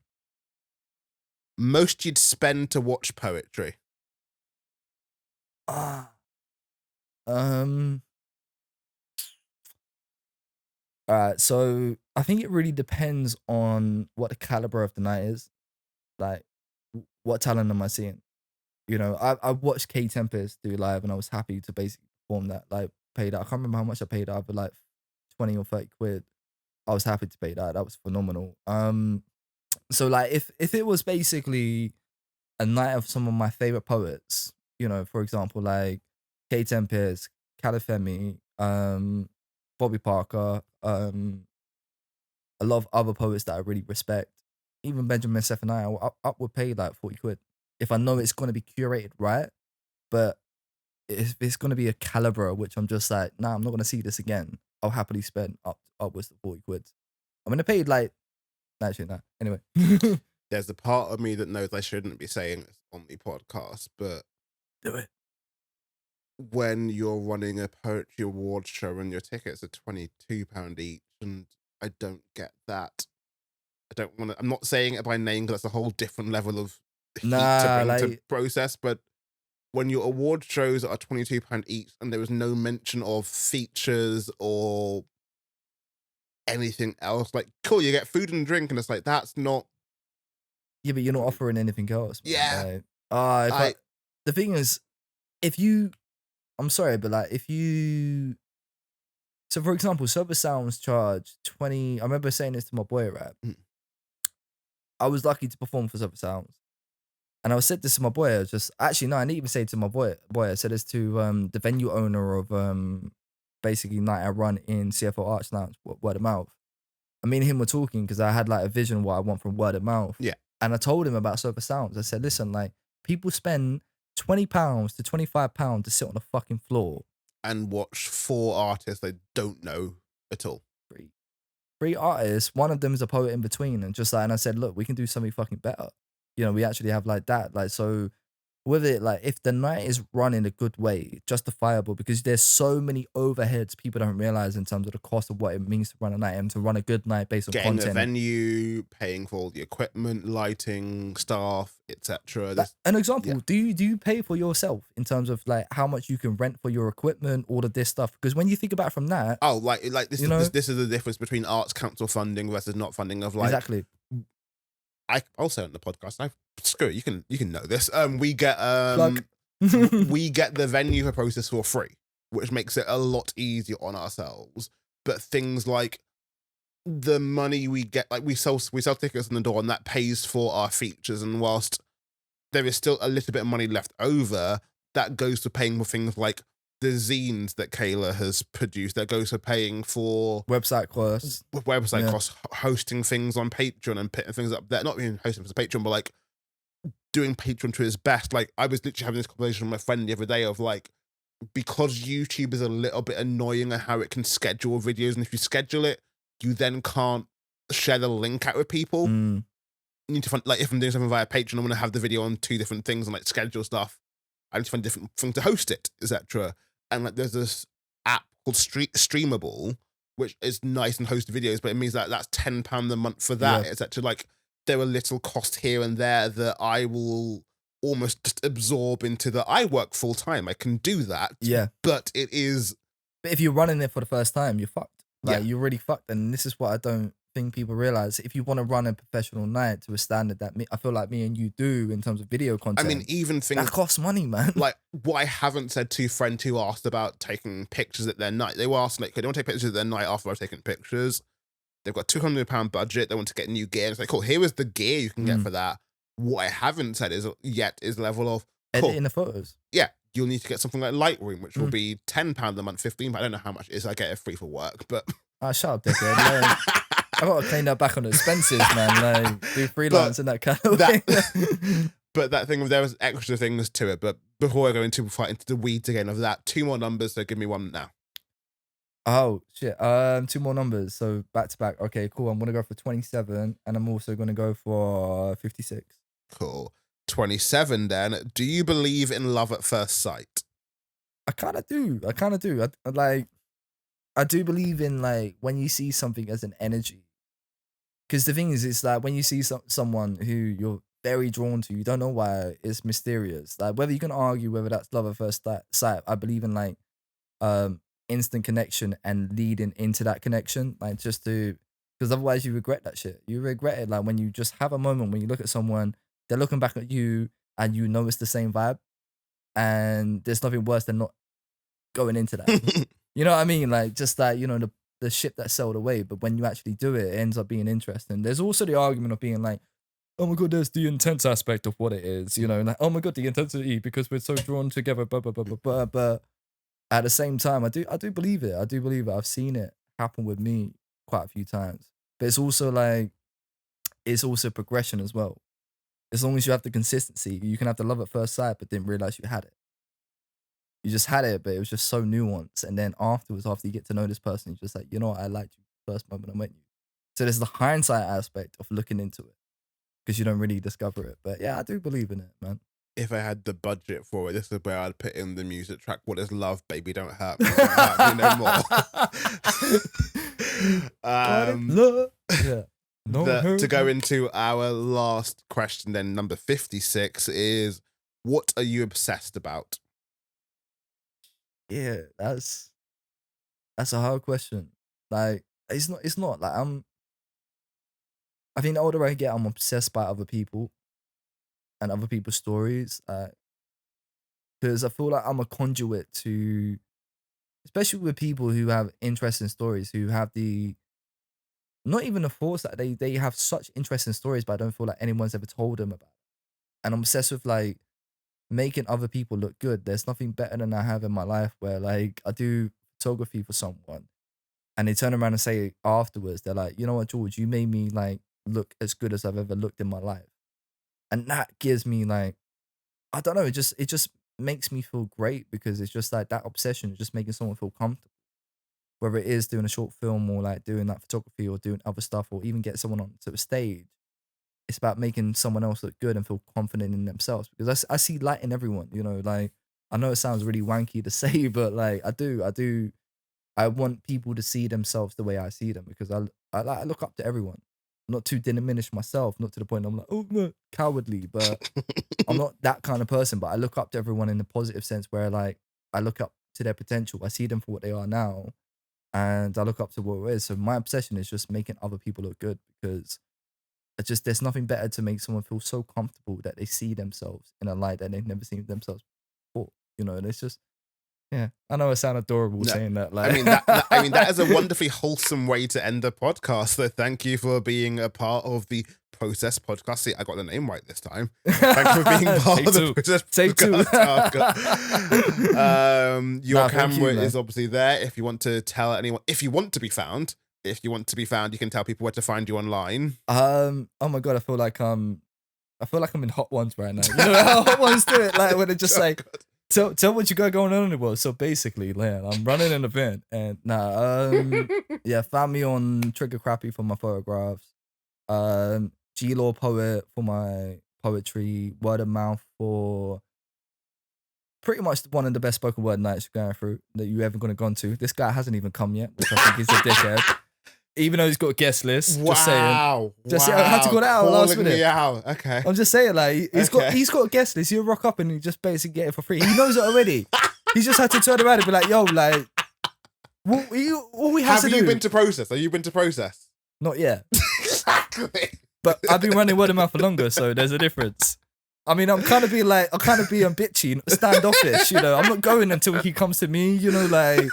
Speaker 2: Most you'd spend to watch poetry.
Speaker 1: Ah. Um. Alright, so I think it really depends on what the caliber of the night is. Like, what talent am I seeing? I watched K Tempest do live, and I was happy to basically perform that. Like, paid. I can't remember how much I paid out, but like 20 or 30 quid. I was happy to pay that. That was phenomenal. So like, if it was basically a night of some of my favorite poets, for example, like K Tempest, Califemi, Bobby Parker, a lot of other poets that I really respect. Even Benjamin Zephaniah, I would pay like 40 quid if I know it's going to be curated right. But if it's going to be a caliber, which I'm just like, nah, I'm not going to see this again, I'll happily spend upwards of 40 quid. I'm going to pay like, actually, no. Anyway.
Speaker 2: There's a part of me that knows I shouldn't be saying this on the podcast, but
Speaker 1: Do it.
Speaker 2: when you're running a poetry award show and your tickets are £22 each, and I don't get that. I don't want to. I'm not saying it by name because that's a whole different level of heat to
Speaker 1: Nah,
Speaker 2: bring to
Speaker 1: like,
Speaker 2: process. But when your award shows are £22 each and there was no mention of features or anything else, like, cool, you get food and drink, and it's like, that's not.
Speaker 1: Yeah, but you're not offering anything else. Man.
Speaker 2: Yeah.
Speaker 1: Like, the thing is, I'm sorry, but like, so for example, Sober Sounds charge 20. I remember saying this to my boy, right?
Speaker 2: Mm.
Speaker 1: I was lucky to perform for Sober Sounds. And I said this to my boy. I didn't even say it to my boy. I said this to the venue owner of basically night I run in CFO Arch Lounge, Word of Mouth. I mean, him were talking because I had like a vision of what I want from Word of Mouth.
Speaker 2: Yeah.
Speaker 1: And I told him about Sober Sounds. I said, listen, like, people spend £20 to £25 to sit on the fucking floor
Speaker 2: and watch 4 artists they don't know at all.
Speaker 1: Three artists. One of them is a poet in between, and I said, look, we can do something fucking better. You know, we actually have like that. Like, so with it, like, if the night is run in a good way, justifiable, because there's so many overheads people don't realize in terms of the cost of what it means to run a night and to run a good night based on
Speaker 2: getting
Speaker 1: content.
Speaker 2: a venue, paying for all the equipment, lighting, staff, etc.
Speaker 1: An example, do you pay for yourself in terms of like how much you can rent for your equipment, all of this stuff? Because when you think about it from that,
Speaker 2: this is the difference between Arts Council funding versus not funding of like
Speaker 1: exactly.
Speaker 2: I'll say on the podcast. Screw it, you can know this. We get
Speaker 1: Plug.
Speaker 2: we get the venue process for free, which makes it a lot easier on ourselves. But things like the money we get, like we sell tickets in the door, and that pays for our features. And whilst there is still a little bit of money left over, that goes to paying for things like the zines that Kayla has produced. That goes to paying for
Speaker 1: website costs,
Speaker 2: costs, hosting things on Patreon and putting things up there. Not even hosting for Patreon, but like doing Patreon to its best. Like, I was literally having this conversation with my friend the other day of like, because YouTube is a little bit annoying at how it can schedule videos, and if you schedule it, you then can't share the link out with people. You need to find, like, if I'm doing something via Patreon, I want to have the video on 2 different things and like schedule stuff. I need to find a different thing to host it, etc. And like, there's this app called Streamable, which is nice and hosts videos, but it means that that's £10 a month for that, etc. Like, there are little costs here and there that I will almost just absorb into that. I work full time. I can do that.
Speaker 1: Yeah.
Speaker 2: But it is.
Speaker 1: But if you're running it for the first time, you're fucked. Like, you're really fucked. And this is what I don't think people realize. If you want to run a professional night to a standard that I feel like me and you do in terms of video content.
Speaker 2: I mean, even things
Speaker 1: that costs money, man.
Speaker 2: Like, what I haven't said to a friend who asked about taking pictures at their night. They were asking, like, they want to take pictures at their night after I've taken pictures. They've got £200 budget. They want to get new gear. It's like, cool, here is the gear you can get for that. What I haven't said is level of
Speaker 1: editing the photos.
Speaker 2: Yeah, you'll need to get something like Lightroom, which will be £10 a month, £15. I don't know how much it is. I get it free for work, but
Speaker 1: shut up, dickhead. I got to claim that back on the expenses, man. Like, do freelance and that kind of thing.
Speaker 2: But that thing, there was extra things to it. But before I go into the weeds again of that, 2 more numbers. So give me one now.
Speaker 1: Oh shit! 2 more numbers. So back to back. Okay, cool. I'm gonna go for 27, and I'm also gonna go for 56.
Speaker 2: Cool. 27. Then, do you believe in love at first sight?
Speaker 1: I kind of do. I do believe in, like, when you see something as an energy. Because the thing is, it's like when you see someone who you're very drawn to, you don't know why, it's mysterious. Like, whether you can argue whether that's love at first sight, I believe in, like, instant connection and leading into that connection. Like, just to, because otherwise you regret that shit. You regret it, like, when you just have a moment when you look at someone, they're looking back at you and you know it's the same vibe. And there's nothing worse than not going into that. You know what I mean? Like, just that, you know, the ship that sailed away. But when you actually do it, it ends up being interesting. There's also the argument of being like, oh my God, there's the intense aspect of what it is, you know, like, oh my God, the intensity because we're so drawn together, blah, blah, blah, blah, blah. But at the same time, I do believe it. I do believe it. I've seen it happen with me quite a few times. But it's also like, it's also progression as well. As long as you have the consistency, you can have the love at first sight, but didn't realize you had it. You just had it, but it was just so nuanced. And then afterwards, after you get to know this person, you're just like, you know what, I liked you the first moment I met you. So there's the hindsight aspect of looking into it because you don't really discover it. But yeah, I do believe in it, man.
Speaker 2: If I had the budget for it, this is where I'd put in the music track. What is love, baby? Don't hurt me. Don't hurt me no more.
Speaker 1: Love. Yeah. No
Speaker 2: to go into our last question, then number 56 is, What are you obsessed about?
Speaker 1: Yeah, that's a hard question. Like, it's not like I think the older I get, I'm obsessed by other people and other people's stories. Because I feel like I'm a conduit to, especially with people who have interesting stories, who have the not even the thoughts that they have such interesting stories, but I don't feel like anyone's ever told them about. And I'm obsessed with like making other people look good. There's nothing better than I have in my life where like I do photography for someone and they turn around and say afterwards, they're like, you know what, George, you made me like look as good as I've ever looked in my life. And that gives me like, I don't know, it just makes me feel great because it's just like that obsession is just making someone feel comfortable. Whether it is doing a short film or like doing that photography or doing other stuff or even get someone onto the stage, it's about making someone else look good and feel confident in themselves because I see light in everyone, you know, like I know it sounds really wanky to say, but like I want people to see themselves the way I see them because I look up to everyone. Not to diminish myself, not to the point I'm like, oh no, cowardly, but I'm not that kind of person, but I look up to everyone in the positive sense where like I look up to their potential. I see them for what they are now and I look up to what it is. So my obsession is just making other people look good because it's just there's nothing better to make someone feel so comfortable that they see themselves in a light that they've never seen themselves before. You know, and it's just yeah. I know I sound adorable
Speaker 2: No,
Speaker 1: saying that. Like
Speaker 2: I mean that is a wonderfully wholesome way to end a podcast. So thank you for being a part of the Process podcast. See, I got the name right this time. Thanks for being part
Speaker 1: Take
Speaker 2: of the
Speaker 1: two.
Speaker 2: Process
Speaker 1: Take two.
Speaker 2: podcast. Your
Speaker 1: Nah, thank
Speaker 2: camera
Speaker 1: you, man.
Speaker 2: is obviously there. If you want to tell anyone, if you want to be found, you can tell people where to find you online.
Speaker 1: Oh my god, I feel like I'm in Hot Ones right now. You know how Hot Ones do it? Like when it's just like tell what you got going on in the world. So basically, man, I'm running an event and yeah, found me on Trigger Crappy for my photographs. G-Law Poet for my poetry, Word of Mouth for pretty much one of the best spoken word nights you're going through that you ever gonna gone to. This guy hasn't even come yet, which I think is a dickhead. Even though he's got a guest list.
Speaker 2: Wow.
Speaker 1: Just saying. Just saying, I had to call that out last minute.
Speaker 2: Me out. Okay.
Speaker 1: I'm just saying, like, he's got a guest list. He'll rock up and he just basically get it for free. He knows it already. He just had to turn around and be like, yo, like, what we have to do.
Speaker 2: Have you been to Process? Have you been to Process?
Speaker 1: Not yet.
Speaker 2: Exactly.
Speaker 1: But I've been running word of mouth for longer, so there's a difference. I mean, I'm kind of being bitchy, standoffish, you know. I'm not going until he comes to me, you know, like.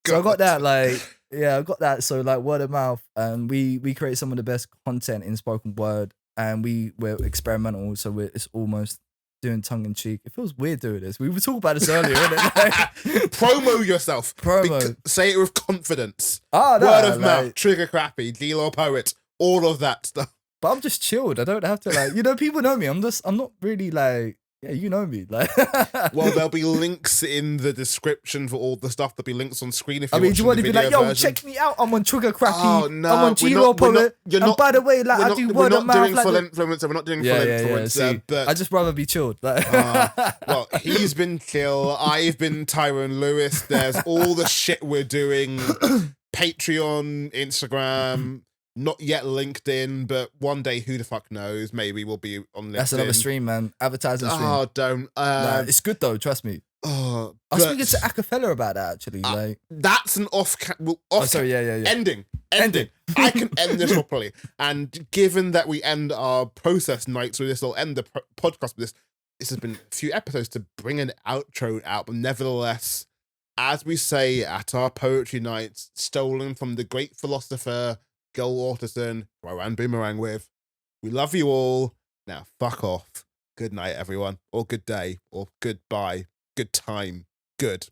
Speaker 1: So I got that, like, yeah, I got that. So like word of mouth, and we create some of the best content in spoken word, and we're experimental, so it's almost doing tongue in cheek. It feels weird doing this. We were talking about this earlier, isn't it? Like,
Speaker 2: promo yourself. Say it with confidence.
Speaker 1: Oh, no,
Speaker 2: word of mouth, Trigger Crappy, G-Law Poet, all of that stuff.
Speaker 1: But I'm just chilled. I don't have to like, you know, people know me. I'm not really like, yeah, you know me. Like,
Speaker 2: well, there'll be links in the description for all the stuff. There'll be links on screen if you.
Speaker 1: I mean, do you want to be like, yo,
Speaker 2: version.
Speaker 1: check me out? I'm on Trigger Crappy.
Speaker 2: Oh, no,
Speaker 1: I'm on G-Law Poet. And by the way, like, I do word of mouth.
Speaker 2: We're not doing full influencer. We're not doing full influencer. But
Speaker 1: I just rather be chilled. Like,
Speaker 2: well, he's been chill. I've been Tyrone Lewis. There's all the shit we're doing. Patreon, Instagram. Not yet LinkedIn, but one day, who the fuck knows? Maybe we'll be on LinkedIn.
Speaker 1: That's another stream, man. Advertising stream.
Speaker 2: Oh, don't.
Speaker 1: Nah, it's good though. Trust me.
Speaker 2: Oh,
Speaker 1: I was speaking to Acapella about that actually. Like,
Speaker 2: that's an off.
Speaker 1: Sorry, yeah.
Speaker 2: Ending. I can end this properly. And given that we end our Process nights with this, I'll end the podcast with this. This has been a few episodes to bring an outro out, but nevertheless, as we say at our poetry nights, stolen from the great philosopher Gil Waterson, who I ran Boomerang with. We love you all. Now, fuck off. Good night, everyone. Or good day. Or goodbye. Good time. Good.